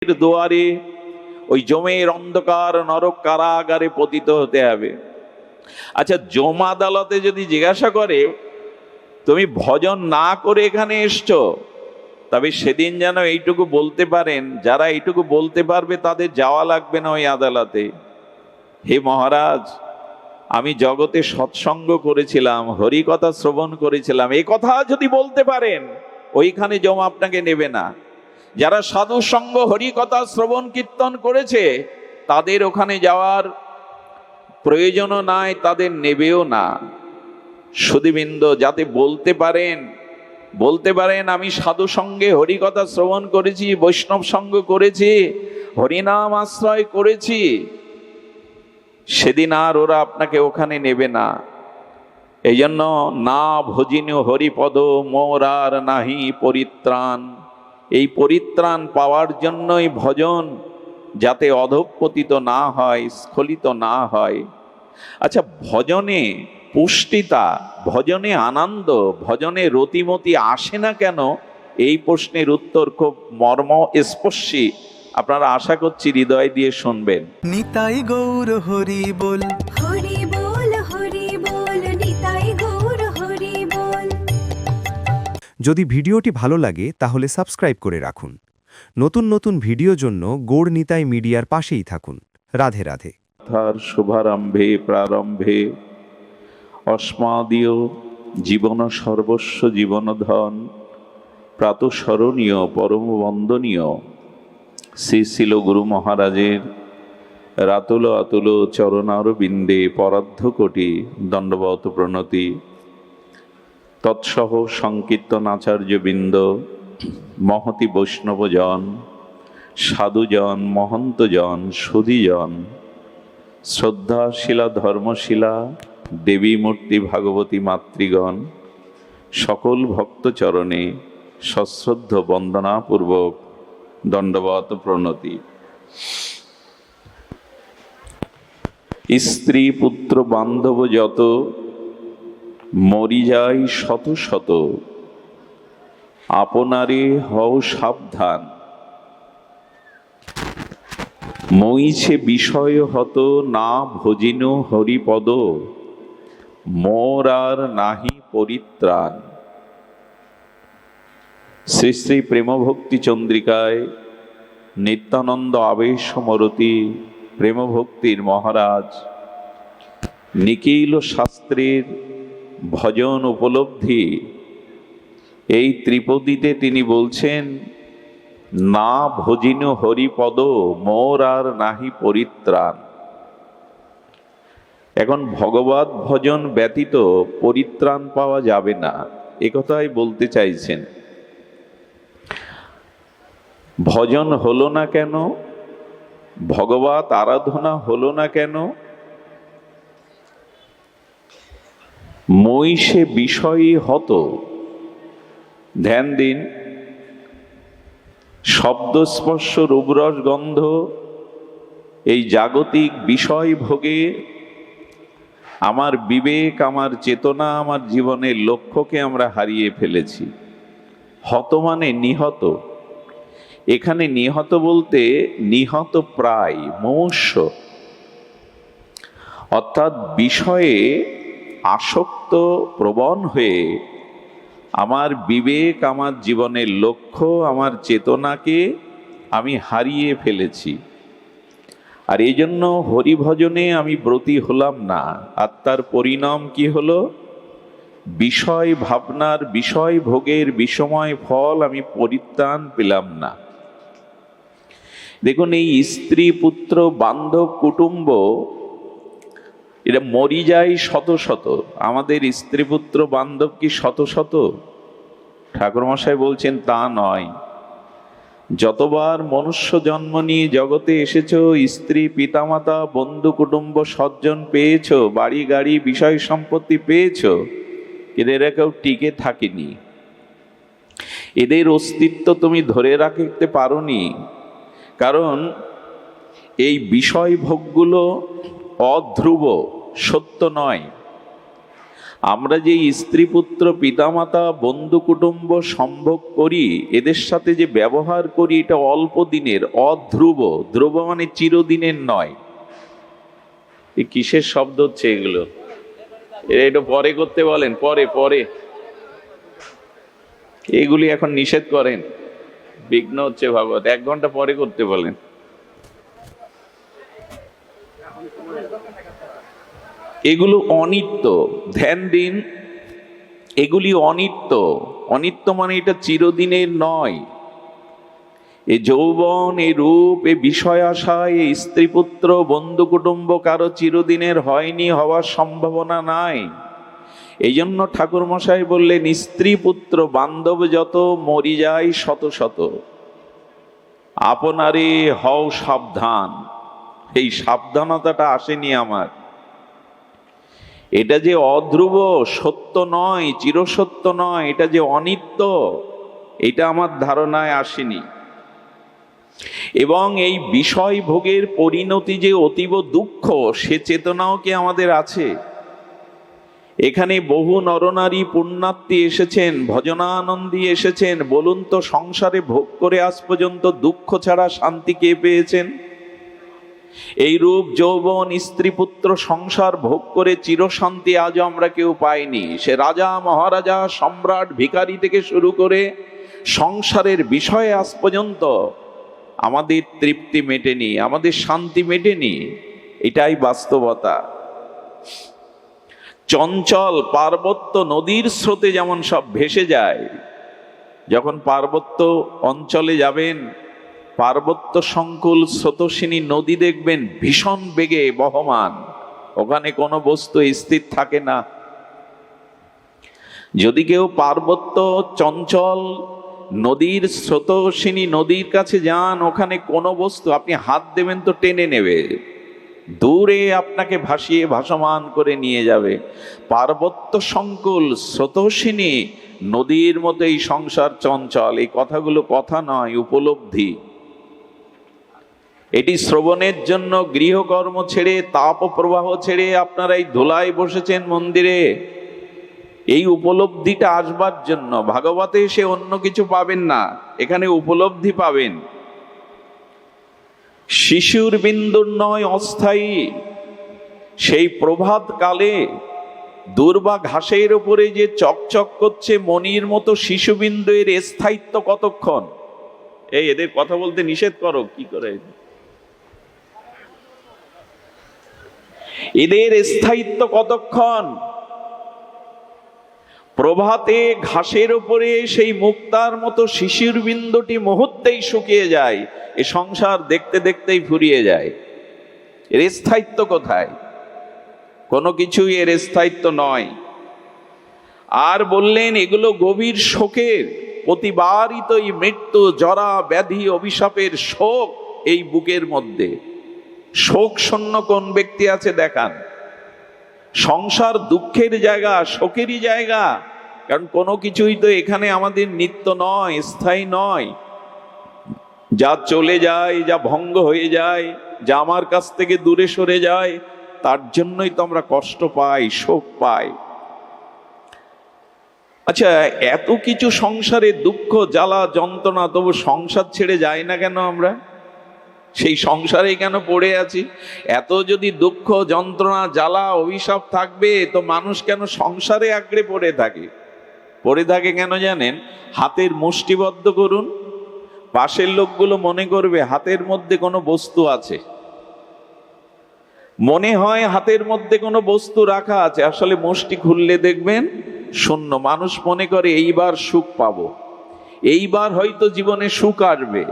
দুয়ারে ওই জমের অন্ধকার নরক কারাগারে পতিত হতে হবে। আচ্ছা, জম আদালতে যদি জিজ্ঞাসা করে তুমি ভজন না করে এখানে এসছো, তবে সেদিন যেন এইটুকু বলতে পারেন, যারা এইটুকু বলতে পারবে তাদের যাওয়া লাগবে না ওই আদালতে। হে মহারাজ, আমি জগতে সৎসঙ্গ করেছিলাম, হরি কথা শ্রবণ করেছিলাম, এই কথা যদি বলতে পারেন ওইখানে জমা আপনাকে নেবে না। যারা সাধু সঙ্গ হরি কথা শ্রবণ কীর্তন করেছে তাদের ওখানে যাওয়ার প্রয়োজনও নাই, তাদের নেবেও না। সুধীবৃন্দ, যাতে বলতে পারেন আমি সাধু সঙ্গে হরি কথা শ্রবণ করেছি, বৈষ্ণব সঙ্গ করেছি, হরিনাম আশ্রয় করেছি, সেদিন আর ওরা আপনাকে ওখানে নেবে না। এই জন্য না ভজিনু হরিপদ মোর আর নাহি পরিত্রাণ। এই পরিত্রাণ পাওয়ার জন্যই ভজন, যাতে অধঃপতিত না হয়, স্খলিত না হয়। আচ্ছা, ভজনে পুষ্টিতা, ভজনে আনন্দ, ভজনে রতিমতি আসে না কেন? এই প্রশ্নের উত্তর খুব মর্ম স্পর্শী, আপনারা আশা করছি হৃদয় দিয়ে শুনবেন। নিতাই গৌর হরি বল, হরি বল, হরি বল, নিতাই গৌর হরি বল। যদি ভিডিওটি ভালো লাগে তাহলে সাবস্ক্রাইব করে রাখুন। নতুন নতুন ভিডিও জন্য গৌড় নিতাই মিডিয়ার পাশেই থাকুন। রাধে রাধে। তার শুভারম্ভে প্রারম্ভে অস্মাদীয় জীবন সর্বস্ব জীবনধন প্রাতঃস্মরণীয় পরম বন্দনীয় শ্রী শিল গুরু মহারাজের রাতুল আতুল চরণারবিন্দে পরার্ধ কোটি দণ্ডবত প্রণতি। তৎসহ সংকীর্তন আচার্যবৃন্দ, মহতি বৈষ্ণবজন, সাধুজন, মহন্তজন, সুধীজন, শ্রদ্ধাশীলা ধর্মশীলা দেবী মূর্তি ভাগবতী মাতৃগণ, সকল ভক্তচরণে সশ্রদ্ধ বন্দনাপূর্বক দণ্ডবত প্রণতি। স্ত্রী পুত্র বান্ধব যত মরি যায় শত শত, আপনারে হও সাবধান। মইছে বিষয় হত না ভজিন হরিপদ মোর আর নাহি পরিত্রাণ। শ্রী শ্রী প্রেমভক্তি চন্দ্রিকায় নিত্যানন্দ আবেশমরতি প্রেমভক্তির মহারাজ নিখিল শাস্ত্রের ভজন উপলব্ধি এই ত্রিপদীতে তিনি বলছেন, না ভজিন হরিপদ মোর আর নাহি পরিত্রাণ। এখন ভগবত ভজন ব্যতীত পরিত্রাণ পাওয়া যাবে না, একথাই বলতে চাইছেন। ভজন হলো না কেন? ভগবত আরাধনা হলো না কেন? মই সে বিষয়ই হত। ধ্যান দিন, শব্দ স্পর্শ রূপরস গন্ধ এই জাগতিক বিষয় ভোগে আমার বিবেক, আমার চেতনা, আমার জীবনের লক্ষ্যকে আমরা হারিয়ে ফেলেছি। হত মানে নিহত। এখানে নিহত বলতে নিহত প্রায়, মুমূর্ষ, অর্থাৎ বিষয়ে আসক্ত প্রবণ হয়ে আমার বিবেক, আমার জীবনের লক্ষ্য, আমার চেতনাকে আমি হারিয়ে ফেলেছি। আর এই জন্য হরিভজনে আমি ব্রতী হলাম না। আর তার পরিণাম কি হলো? বিষয় ভাবনার, বিষয় ভোগের বিষময় ফল আমি পরিত্রাণ পেলাম না। দেখুন, এই স্ত্রী পুত্র বান্ধব কুটুম্ব এরা মরি যায় শত শত। আমাদের স্ত্রী পুত্র বান্ধব কি শত শত? ঠাকুরমশাই বলছেন তা নয়। যতবার মনুষ্য জন্ম নিয়ে জগতে এসেছ, স্ত্রী, পিতামাতা, বন্ধু কুটুম্ব, সজ্জন পেয়েছ, বাড়ি গাড়ি বিষয় সম্পত্তি পেয়েছ, এদের কেউ টিকে থাকেনি। এদের অস্তিত্ব তুমি ধরে রাখতে পারোনি, কারণ এই বিষয় ভোগগুলো অধ্রুব, সত্য নয়। আমরা যে স্ত্রী পুত্র পিতামাতা বন্ধু কুটুম্ব সম্ভোগ করি, এদের সাথে যে ব্যবহার করি, এটা অল্প দিনের, অধ্রুব। ধ্রুব মানে চিরদিনের নয়। এই কিসের শব্দ হচ্ছে এগুলো? এটা পরে করতে বলেন, পরে পরে এগুলি এখন নিষেধ করেন, বিঘ্ন হচ্ছে ভাগবত। 1 ঘন্টা পরে করতে বলেন। এগুলো অনিত্য, ধ্যান দিন। এগুলি অনিত্য। অনিত্য মানে এটা চিরদিনের নয়। এ যৌবন, এ রূপ, এ বিষয় আশা, এ স্ত্রী পুত্র বন্ধু কুটুম্ব কারো চিরদিনের হয়নি, হওয়ার সম্ভাবনা নাই। এই জন্য ঠাকুর মশাই বললেন, স্ত্রী পুত্র বান্ধব যত মরি যায় শত শত, আপনারে হও সাবধান। এই সাবধানতাটা আসেনি আমার। এটা যে অধ্রুব, সত্য নয়, চিরসত্য নয়, এটা যে অনিত্য, এটা আমার ধারণায় আসেনি। এবং এই বিষয় ভোগের পরিণতি যে অতীব দুঃখ, সে চেতনাও কি আমাদের আছে? এখানে বহু নরনারী পুণ্যার্থী এসেছেন, ভজনানন্দী এসেছেন। বলুন তো, সংসারে ভোগ করে আজ পর্যন্ত দুঃখ ছাড়া শান্তি কে পেয়েছেন? এই রূপ যৌবন স্ত্রী পুত্র সংসার ভোগ করে চিরশান্তি আজও আমরা কেউ পাইনি। সে রাজা মহারাজা সম্রাট ভিখারি থেকে শুরু করে সংসারের বিষয়ে আজ পর্যন্ত আমাদের তৃপ্তি মেটেনি, আমাদের শান্তি মেটেনি। এটাই বাস্তবতা। চঞ্চল পার্বত্য নদীর স্রোতে যেমন সব ভেসে যায়, যখন পার্বত্য অঞ্চলে যাবেন, পার্বত্য সংকুল স্রোতস্বিনী নদী দেখবেন ভীষণ বেগে বহমান। ওখানে কোনো বস্তু স্থির থাকে না। যদি কেউ পার্বত্য চঞ্চল নদীর স্রোতস্বিনী নদীর কাছে যান, ওখানে কোনো বস্তু আপনি হাত দেবেন তো টেনে নেবে, দূরে আপনাকে ভাসিয়ে ভাসমান করে নিয়ে যাবে। পার্বত্য সংকুল স্রোতস্বিনী নদীর মতো এই সংসার চঞ্চল। এই কথাগুলো কথা নয়, উপলব্ধি। এটি শ্রবণের জন্য গৃহকর্ম ছেড়ে, তাপ প্রবাহ ছেড়ে আপনারা এই ধুলায় বসেছেন মন্দিরে, এই উপলব্ধিটা আসবার জন্য। ভাগবতে এসে অন্য কিছু পাবেন না, এখানে উপলব্ধি পাবেন। শিশুর বিন্দুর নয় অস্থায়ী। সেই প্রভাত কালে দুর্বা ঘাসের উপরে যে চকচক করছে মণির মতো শিশুবিন্দু, এর স্থায়িত্ব কতক্ষণ? এই এদের কথা বলতে নিষেধ করো, কি করে? এদের স্থায়িত্ব কতক্ষণ? প্রভাতে ঘাসের উপরে সেই মুক্তার মতো শিশির বিন্দুটি মুহূর্তেই শুকিয়ে যায়। এ সংসার দেখতে দেখতেই ফুরিয়ে যায়। এর স্থায়িত্ব কোথায়? কোনো কিছুই এর স্থায়িত্ব নয়। আর বললেন, এগুলো গভীর শোকের প্রতিবারই তো এই মৃত্যু, জরা, ব্যাধি, অভিশাপের শোক এই বুকের মধ্যে। শোক শূন্য কোন ব্যক্তি আছে দেখান। সংসার দুঃখের জায়গা, শোকেরই জায়গা। কারণ কোনো কিছুই তো এখানে আমাদের নিত্য নয়, স্থায়ী নয়। যা চলে যায়, যা ভঙ্গ হয়ে যায়, যা আমার কাছ থেকে দূরে সরে যায়, তার জন্যই তো আমরা কষ্ট পাই, শোক পাই। আচ্ছা, এত কিছু সংসারে দুঃখ, জ্বালা, যন্ত্রণা, তবু সংসার ছেড়ে যায় না কেন আমরা? সেই সংসারে কেন পড়ে আছি? এত যদি দুঃখ, যন্ত্রণা, জ্বালা, অভিশাপ থাকবে, তো মানুষ কেন সংসারে আঁকড়ে পড়ে থাকে? পড়ে থাকে কেন জানেন? হাতের মুষ্টিবদ্ধ করুন, পাশের লোকগুলো মনে করবে হাতের মধ্যে কোনো বস্তু আছে। মনে হয় হাতের মধ্যে কোনো বস্তু রাখা আছে, আসলে মুষ্টি খুললে দেখবেন শূন্য। মানুষ মনে করে এইবার সুখ পাবো, এইবার হয়তো জীবনে সুখ আসবে।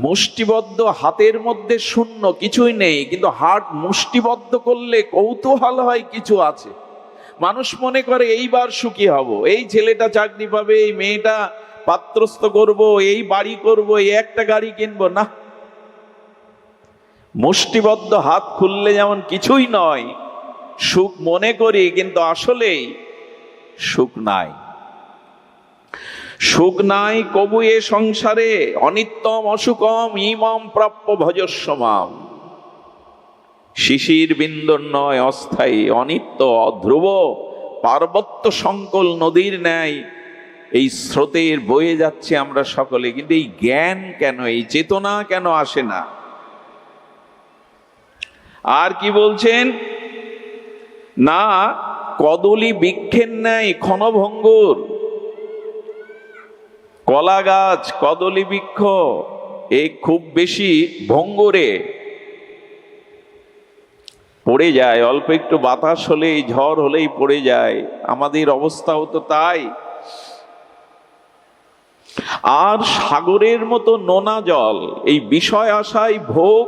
মুষ্টিবদ্ধ হাতের মধ্যে শূন্য, কিছুই নেই, কিন্তু হাত মুষ্টিবদ্ধ করলে কৌতূহল হয় কিছু আছে। মানুষ মনে করে এইবার সুখী হব, এই ছেলেটা চাকরি পাবে, এই মেয়েটা পাত্রস্থ করব, এই বাড়ি করব, এই একটা গাড়ি কিনবো। না, মুষ্টিবদ্ধ হাত খুললে যেমন কিছুই নয়, সুখ মনে করি, কিন্তু আসলেই সুখ নাই। সুখ নাই কবু এ সংসারে। অনিত্যম অসুখম ইমম প্রাপ্য ভজস্বমাম। শিশির বিন্দুর নয় অস্থায়ী, অনিত্য, অধ্রুব, পার্বত্য সংকল নদীর ন্যায় এই স্রোতের বয়ে যাচ্ছে আমরা সকলে, কিন্তু এই জ্ঞান কেন, এই চেতনা কেন আসে না? আর কি বলছেন না, কদলী বৃক্ষের ন্যায় ক্ষণভঙ্গুর, কলা গাছ কদলী বৃক্ষ এই খুব বেশি ভঙ্গুরে পড়ে যায়, অল্প একটু বাতাস হলেই, ঝড় হলেই পড়ে যায়। আমাদের অবস্থাও তো তাই। আর সাগরের মতো নোনা জল, এই বিষয় আশায় ভোগ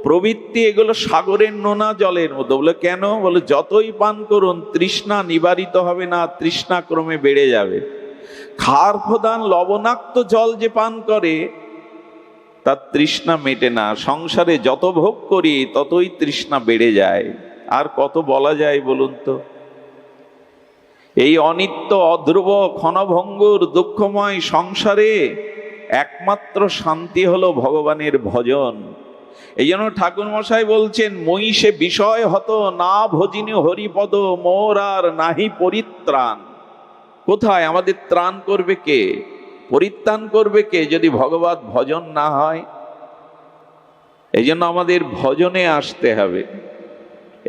প্রবৃত্তি, এগুলো সাগরের নোনা জলের মতো। বলে কেন? বলে যতই পান করুন তৃষ্ণা নিবারিত হবে না, তৃষ্ণা ক্রমে বেড়ে যাবে। ক্ষার প্রধান লবণাক্ত জল যে পান করে তার তৃষ্ণা মেটে না। সংসারে যত ভোগ করি ততই তৃষ্ণা বেড়ে যায়। আর কত বলা যায় বলুন তো? এই অনিত্য অধ্রুব ক্ষণভঙ্গুর দুঃখময় সংসারে একমাত্র শান্তি হলো ভগবানের ভজন। এই জন্য ঠাকুর মশাই বলছেন, মহিষে বিষয় হতো না ভজিনী হরিপদ, মোর আর নাহি পরিত্রাণ। কোথায় আমাদের ত্রাণ করবে কে, পরিত্রাণ করবে কে যদি ভগবত ভজন না হয়? এই জন্য আমাদের ভজনে আসতে হবে।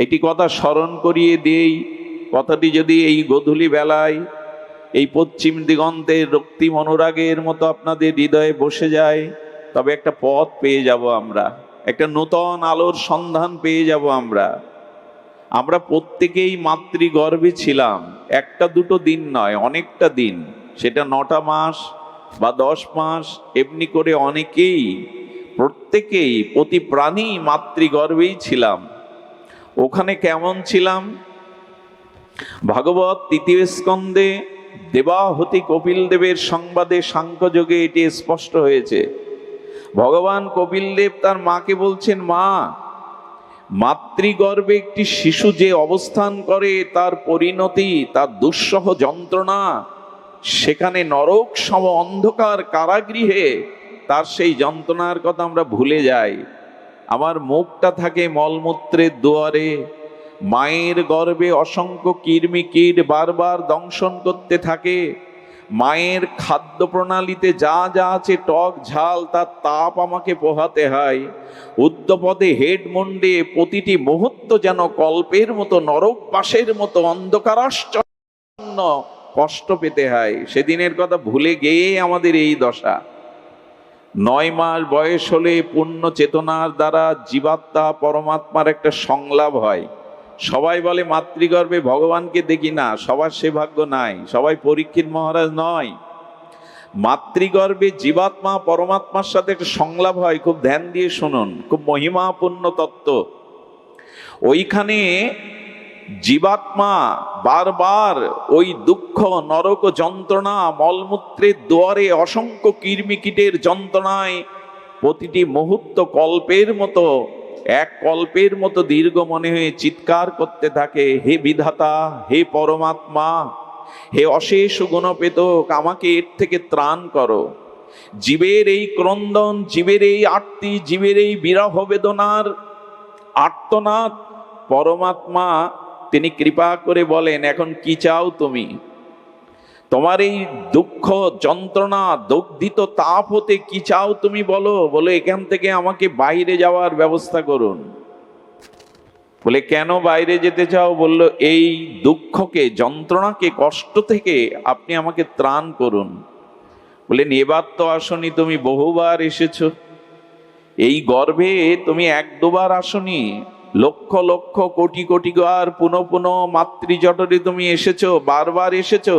একটি কথা স্মরণ করিয়ে দিই, কথাটি যদি এই গোধূলি বেলায় এই পশ্চিম দিগন্তের রক্তিম অনুরাগের মতো আপনাদের হৃদয়ে বসে যায়, তবে একটা পথ পেয়ে যাব আমরা, একটা নূতন আলোর সন্ধান পেয়ে যাব আমরা। আমরা প্রত্যেকেই মাতৃগর্ভে ছিলাম, একটা দুটো দিন নয়, অনেকটা দিন, সেটা 9টা মাস বা 10 মাস, এমনি করে অনেকেই, প্রত্যেকেই, প্রতি প্রাণী মাতৃগর্ভেই ছিলাম। ওখানে কেমন ছিলাম? ভাগবত 3য় স্কন্ধে দেবাহতি কপিল দেবের সংবাদে সাংখ্যযোগে এটি স্পষ্ট হয়েছে। ভগবান কপিল দেব তার মাকে বলছেন, মা, মাতৃগর্ভে একটি শিশু যে অবস্থান করে তার পরিণতি, তার দুঃসহ যন্ত্রণা, সেখানে নরক সম অন্ধকার কারাগৃহে তার সেই যন্ত্রণার কথা আমরা ভুলে যাই। আমার মুখটা থাকে মলমূত্রের দুয়ারে, মায়ের গর্ভে অসংখ্য কৃমি কীট বারবার দংশন করতে থাকে। মায়ের খাদ্য প্রণালীতে যা যা আছে টক ঝাল, তার তাপ আমাকে পোহাতে হয়। উদ্যপদে হেড মুন্ডে প্রতিটি মুহূর্ত যেন কল্পের মতো, নরকবাসের মতো অন্ধকারাচ্ছন্ন কষ্ট পেতে হয়। সেদিনের কথা ভুলে গিয়ে আমাদের এই দশা। 9 মাস বয়স হলে পূর্ণ চেতনার দ্বারা জীবাত্মা পরমাত্মার একটা সংলাপ হয়। সবাই বলে মাতৃগর্ভে ভগবানকে দেখি না, সবার সে ভাগ্য নাই, সবাই পরীক্ষিত মহারাজ নয়। মাতৃগর্ভে জীবাত্মা পরমাত্মার সাথে একটা সংলাপ হয়, খুব ধ্যান দিয়ে শুনুন, খুব মহিমাপূর্ণ তত্ত্ব। ওইখানে জীবাত্মা বারবার ওই দুঃখ, নরক যন্ত্রণা, মলমূত্রের দুয়ারে অসংখ্য কৃমিকীটের যন্ত্রণায় প্রতিটি মুহূর্ত কল্পের মতো, এক কল্পের মতো দীর্ঘ মনে হয়ে চিৎকার করতে থাকে, হে বিধাতা, হে পরমাত্মা, হে অশেষ গুণপেতক, আমাকে এর থেকে ত্রাণ করো। জীবের এই ক্রন্দন, জীবের এই আর্তি, জীবের এই বিরহ বেদনার আর্তনাদ পরমাত্মা তিনি কৃপা করে বলেন, এখন কি চাও তুমি? তোমার এই দুঃখ যন্ত্রণা দগ্ধিত তাপ হতে কি চাও তুমি বলো? বলে এখান থেকে আমাকে বাইরে যাওয়ার ব্যবস্থা করুন। বলে কেন বাইরে যেতে চাও? বলল এই দুঃখকে, যন্ত্রণাকে, কষ্ট থেকে আপনি আমাকে ত্রাণ করুন। বলেন এবার তো আসনি, তুমি বহুবার এসেছো, এই গর্ভে তুমি 1-2বার আসনি, লক্ষ লক্ষ কোটি কোটি বার পুনঃ পুনঃ মাতৃজঠরে তুমি এসেছো, বারবার এসেছো।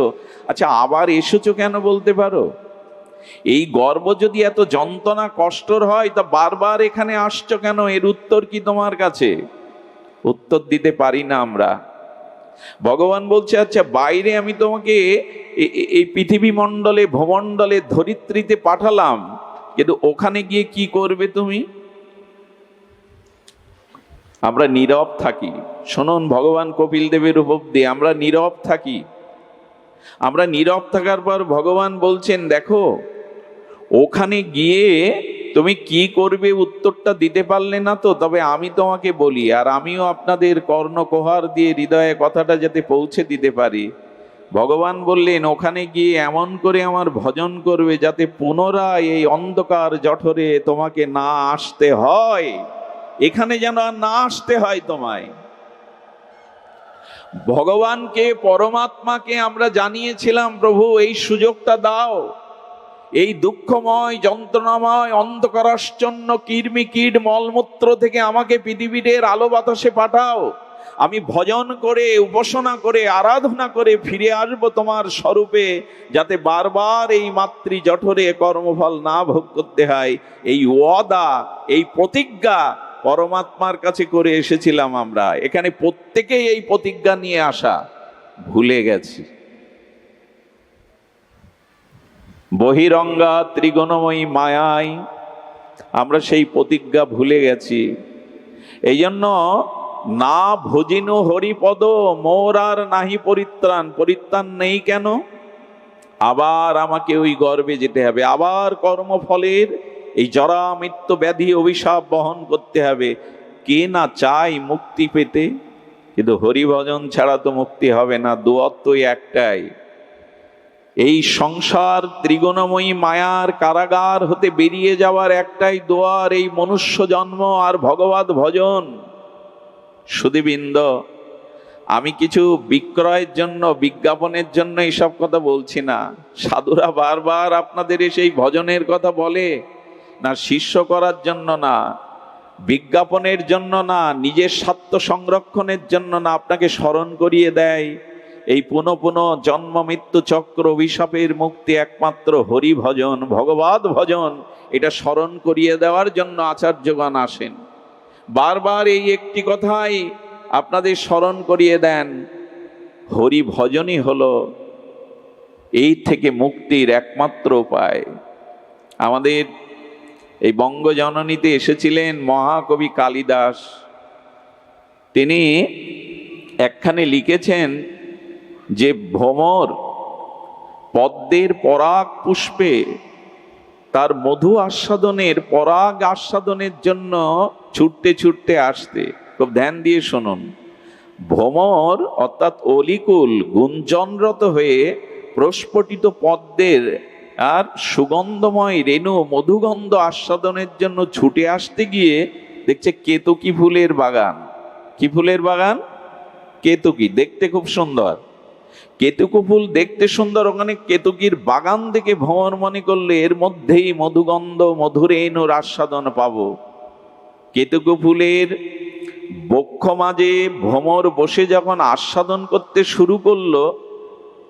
আচ্ছা, আবার এসেছো কেন বলতে পারো? এই গর্ভ যদি এত যন্ত্রণা কষ্টর হয় তা বারবার এখানে আসছো কেন? এর উত্তর কি তোমার কাছে? উত্তর দিতে পারি না আমরা। ভগবান বলছে, আচ্ছা বাইরে আমি তোমাকে এই পৃথিবী মণ্ডলে, ভূমণ্ডলে, ধরিত্রীতে পাঠালাম, কিন্তু ওখানে গিয়ে কি করবে তুমি? আমরা নীরব থাকি। শুনুন ভগবান কপিল দেবের উপদেশ, আমরা নীরব থাকি। আমরা নীরব থাকার পর ভগবান বলছেন, দেখো ওখানে গিয়ে তুমি কি করবে উত্তরটা দিতে পারলে না তো, তবে আমি তোমাকে বলি, আর আমিও আপনাদের কর্ণকোহার দিয়ে হৃদয়ে কথাটা যাতে পৌঁছে দিতে পারি। ভগবান বললেন ওখানে গিয়ে এমন করে আমার ভজন করবে যাতে পুনরায় এই অন্ধকার জঠরে তোমাকে না আসতে হয়, এখানে যেন আর না আসতে হয় তোমায়। ভগবানকে, পরমাত্মাকে আমরা জানিয়েছিলাম, প্রভু এই সুযোগটা দাও, এই দুঃখময় যন্ত্রণাময় অন্ধকারাচ্ছন্ন কীট মলমূত্র থেকে আমাকে পৃথিবীর আলো বাতাসে পাঠাও, আমি ভজন করে, উপাসনা করে, আরাধনা করে ফিরে আসবো তোমার স্বরূপে, যাতে বারবার এই মাতৃ জঠরে কর্মফল না ভোগ করতে হয়। এই ওয়াদা, এই প্রতিজ্ঞা পরমাত্মার কাছে করে এসেছিলাম আমরা। এখানে প্রত্যেকেই এই প্রতিজ্ঞা নিয়ে আসা ভুলে গেছি। বহিরঙ্গা ত্রিগুণময়ী মায়ায় আমরা সেই প্রতিজ্ঞা ভুলে গেছি। এই জন্য না ভজিনু হরিপদ মোর আর নাহি পরিত্রাণ। পরিত্রাণ নেই কেন? আবার আমাকে ওই গর্বে যেতে হবে, আবার কর্মফলের এই জরা মৃত্যু ব্যাধি অভিশাপ বহন করতে হবে। কে না চাই মুক্তি পেতে, কিন্তু হরিভজন ছাড়া তো মুক্তি হবে না। দুয়াত্তই একটাই, এই সংসার ত্রিগুণময়ী মায়ার কারাগার হতে বেরিয়ে যাওয়ার একটাই দোয়ার, এই মনুষ্য জন্ম আর ভগবত ভজন। সুধীবৃন্দ, আমি কিছু বিক্রয়ের জন্য, বিজ্ঞাপনের জন্য এইসব কথা বলছি না। সাধুরা বারবার আপনাদের সেই ভজনের কথা বলে না, শিষ্য করার জন্য না, বিজ্ঞাপনের জন্য না, নিজের স্বার্থ সংরক্ষণের জন্য না, আপনাকে স্মরণ করিয়ে দেয় এই পুনঃ পুনঃ জন্ম মৃত্যু চক্র অভিশাপের মুক্তি একমাত্র হরি ভজন, ভগবত ভজন। এটা স্মরণ করিয়ে দেওয়ার জন্য আচার্যগণ আসেন। বারবার এই একটি কথাই আপনাদের স্মরণ করিয়ে দেন, হরি ভজনই হলো এই থেকে মুক্তির একমাত্র উপায়। আমাদের এই বঙ্গজননীতে এসেছিলেন মহাকবি কালিদাস। তিনি একখানে লিখেছেন যে ভ্রমর পদ্মের পরাগ পুষ্পে তার মধু আস্বাদনের, পরাগ আস্বাদনের জন্য ছুটতে ছুটতে আসতে। খুব ধ্যান দিয়ে শুনুন। ভ্রমর অর্থাৎ অলিকুল গুঞ্জনরত হয়ে প্রস্ফুটিত পদ্মের আর সুগন্ধময় রেণু মধুগন্ধ আস্বাদনের জন্য ছুটে আসতে গিয়ে দেখছে কেতকী ফুলের বাগান। কি ফুলের বাগান? কেতকী। দেখতে খুব সুন্দর, কেতকী ফুল দেখতে সুন্দর। ওখানে কেতকীর বাগান দেখে ভ্রমর মনে করলে এর মধ্যেই মধুগন্ধ মধুরেণুর আস্বাদন পাবো। কেতকী ফুলের বক্ষ মাঝে ভ্রমর বসে যখন আস্বাদন করতে শুরু করলো,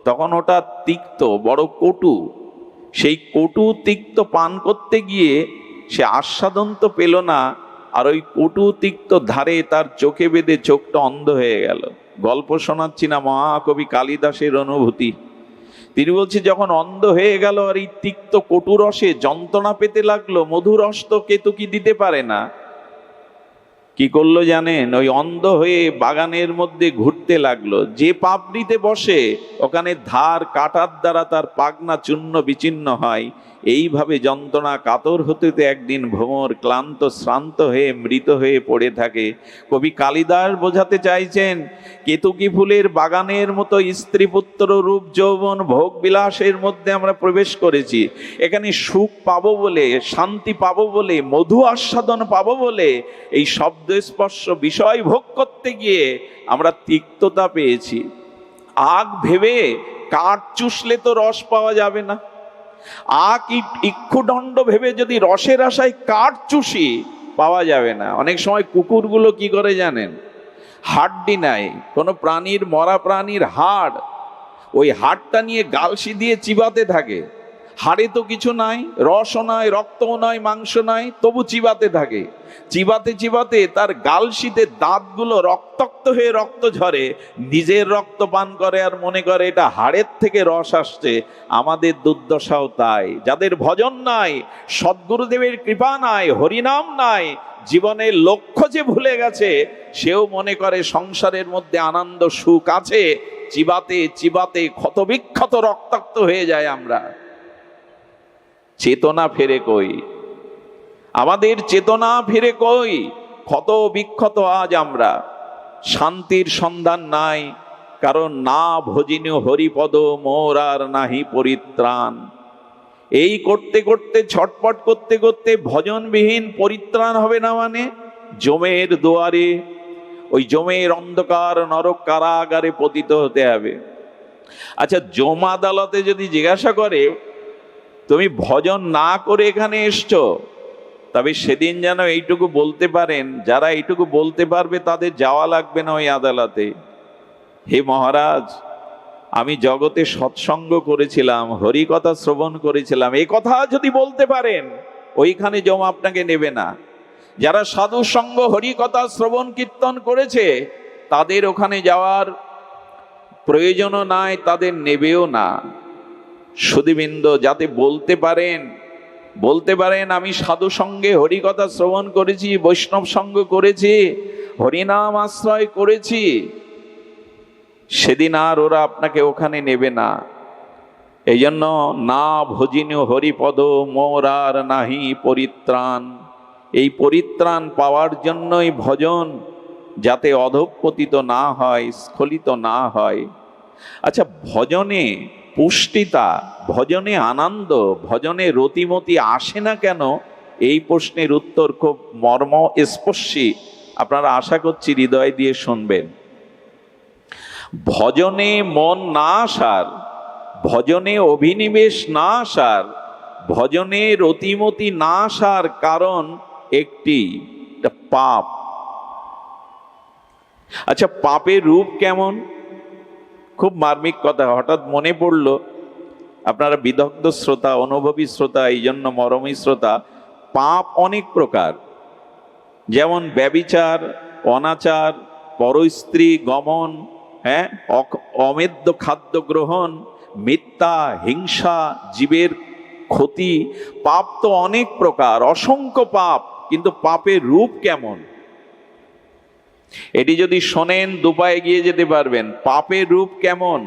তখন ওটা তিক্ত, বড় কটু। সেই কটু তিক্ত পান করতে গিয়ে সে আস্বাদন তো পেল না, আর ওই কটু তিক্ত ধারে তার চোখে বেঁধে চোখটা অন্ধ হয়ে গেল। গল্প শোনাচ্ছি না, মহাকবি কালিদাসের অনুভূতি। তিনি বলছে যখন অন্ধ হয়ে গেল আর এই তিক্ত কটু রসে যন্ত্রণা পেতে লাগলো, মধুরস তো কেতকী দিতে পারে না, কি করলো জানেন? ওই অন্ধ হয়ে বাগানের মধ্যে ঘুরতে লাগলো। যে পাপড়িতে বসে ওখানে ধার কাটার দ্বারা তার পাগনা চূর্ণ বিচ্ছিন্ন হয়। এইভাবে যন্ত্রণা কাতর হতে একদিন ভ্রমর ক্লান্ত শ্রান্ত হয়ে মৃত হয়ে পড়ে থাকে। কবি কালিদাস বোঝাতে চাইছেন কেতকী ফুলের বাগানের মতো স্ত্রী পুত্র রূপ যৌবন ভোগ বিলাসের মধ্যে আমরা প্রবেশ করেছি। এখানে সুখ পাবো বলে, শান্তি পাবো বলে, মধু আস্বাদন পাবো বলে এই শব্দ স্পর্শ বিষয় ভোগ করতে গিয়ে আমরা তিক্ততা পেয়েছি। আগ ভেবে কাঠ চুষলে তো রস পাওয়া যাবে না। আখ ইক্ষুদণ্ড ভেবে যদি রসের আশায় কাঠ চুষি, পাওয়া যাবে না। অনেক সময় কুকুরগুলো কি করে জানেন? হাড্ডি নাই, কোনো প্রাণীর, মরা প্রাণীর হাড়, ওই হাড়টা নিয়ে গালসি দিয়ে চিবাতে থাকে। হাড়ে তো কিছু নাই, রসও নাই, রক্তও নয়, মাংস নাই, তবু চিবাতে থাকে। চিবাতে চিবাতে তার গালসিতে দাঁতগুলো রক্তাক্ত হয়ে রক্ত ঝরে, নিজের রক্ত পান করে আর মনে করে এটা হাড়ের থেকে রস আসছে। আমাদের দুর্দশাও তাই। যাদের ভজন নাই, সদ্গুরুদেবের কৃপা নাই, হরিনাম নাই, জীবনের লক্ষ্য যে ভুলে গেছে, সেও মনে করে সংসারের মধ্যে আনন্দ সুখ আছে। চিবাতে চিবাতে ক্ষতবিক্ষত রক্তাক্ত হয়ে যায় আমরা। চেতনা ফেরে কই? আমাদের চেতনা ফিরে কই? ক্ষত বিক্ষত আজ আমরা, শান্তির সন্ধান নাই, কারণ না ভজিনী হরিপদ মোর আর নাহি পরিত্রাণ। এই করতে করতে ছটপট করতে করতে ভজনবিহীন পরিত্রাণ হবে না মানে যমের দুয়ারে, ওই যমের অন্ধকার নরক কারাগারে পতিত হতে হবে। আচ্ছা, যম আদালতে যদি জিজ্ঞাসা করে তুমি ভজন না করে এখানে এসছো, তবে সেদিন যেন এইটুকু বলতে পারেন, যারা এইটুকু বলতে পারবে তাদের যাওয়া লাগবে না ওই আদালতে। হে মহারাজ, আমি জগতে সৎসঙ্গ করেছিলাম, হরি কথা শ্রবণ করেছিলাম, এই কথা যদি বলতে পারেন ওইখানে যম আপনাকে নেবে না। যারা সাধু সঙ্গ হরি কথা শ্রবণ কীর্তন করেছে তাদের ওখানে যাওয়ার প্রয়োজনও নাই, তাদের নেবেও না। সুধীবৃন্দ, যাতে বলতে পারেন আমি সাধু সঙ্গে হরি কথা শ্রবণ করেছি, বৈষ্ণব সঙ্গ করেছি, হরিনাম আশ্রয় করেছি, সেদিন আর ওরা আপনাকে ওখানে নেবে না। এই জন্য না ভজিনী হরিপদ মোর আর নাহি পরিত্রাণ। এই পরিত্রাণ পাওয়ার জন্যই ভজন, যাতে অধঃপতিত না হয়, স্খলিত না হয়। আচ্ছা, ভজনে পুষ্টিতা, ভজনে আনন্দ, ভজনে রতিমতি আসে না কেন? এই প্রশ্নের উত্তর খুব মর্মস্পর্শী, আপনারা আশা করছি হৃদয় দিয়ে শুনবেন। ভজনে মন না আসার, ভজনে অভিনিবেশ না আসার, ভজনে রতিমতি না আসার কারণ একটি, পাপ। আচ্ছা, পাপের রূপ কেমন? খুব মার্মিক কথা, হঠাৎ মনে পড়ল। আপনারা বিদগ্ধ শ্রোতা, অনুভবী শ্রোতা, এই জন্য মরমী শ্রোতা। পাপ অনেক প্রকার, যেমন ব্যভিচার, অনাচার, পরস্ত্রী গমন, অমেদ্য খাদ্য গ্রহণ, মিথ্যা, হিংসা, জীবের ক্ষতি। পাপ তো অনেক প্রকার, অসংখ্য পাপ, কিন্তু পাপের রূপ কেমন এটি যদি শোনেন দুপায়ে এগিয়ে যেতে পারবেন। পাপের রূপ কেমন?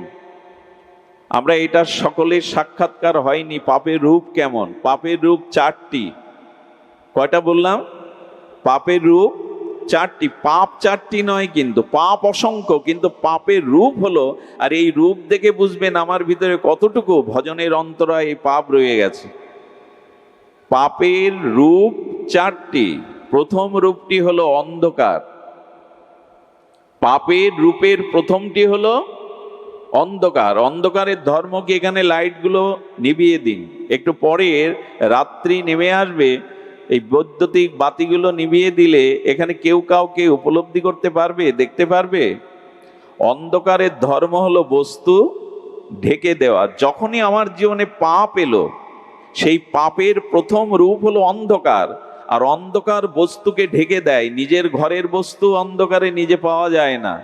আমরা এটা সকলের সাক্ষাৎকার হয়নি। পাপের রূপ কেমন? পাপের রূপ চারটি। কয়টা বললাম? পাপের রূপ চারটি। পাপ চারটি নয়, কিন্তু পাপ অসংখ্য, কিন্তু পাপের রূপ হলো। আর এই রূপ দেখে বুঝবেন আমার ভিতরে কতটুকু ভজনের অন্তরায় এই পাপ রয়ে গেছে। পাপের রূপ চারটি। প্রথম রূপটি হলো অন্ধকার। পাপের রূপের প্রথমটি হলো অন্ধকার। অন্ধকারের ধর্ম কি? এখানে লাইটগুলো নিভিয়ে দিন, একটু পরে রাত্রি নেমে আসবে, এই বৈদ্যুতিক বাতিগুলো নিভিয়ে দিলে এখানে কেউ কাউকে উপলব্ধি করতে পারবে, দেখতে পারবে? অন্ধকারের ধর্ম হলো বস্তু ঢেকে দেওয়া। যখনই আমার জীবনে পাপ এলো, সেই পাপের প্রথম রূপ হলো অন্ধকার। আর অন্ধকার বস্তুকে ঢেকে দেয়। নিজের ঘরের বস্তু অন্ধকারে নিজে পাওয়া যায় না।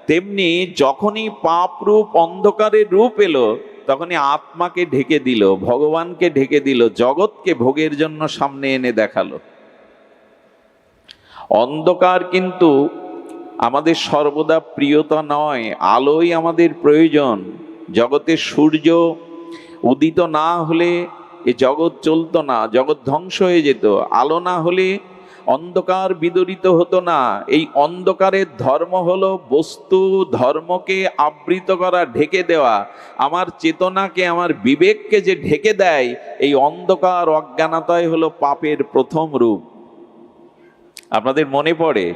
তেমনি যখনই পাপ রূপ অন্ধকারের রূপ এলো, তখনই আত্মাকে ঢেকে দিল, ভগবানকে ঢেকে দিল, জগৎকে ভোগের জন্য সামনে এনে দেখালো। অন্ধকার কিন্তু আমাদের সর্বদা প্রিয়তা নয়, আলোই আমাদের প্রয়োজন। জগতে সূর্য উদিত না হলে এ জগৎ চলতো না, জগৎ ধ্বংস হয়ে যেত। আলো না হলে অন্ধকার বিদরিত হতো না। এই অন্ধকারের ধর্ম হলো বস্তু ধর্মকে আবৃত করা, ঢেকে দেওয়া। আমার চেতনাকে, আমার বিবেককে যে ঢেকে দেয়, এই অন্ধকার অজ্ঞানতাই হলো পাপের প্রথম রূপ। আপনাদের মনে পড়ে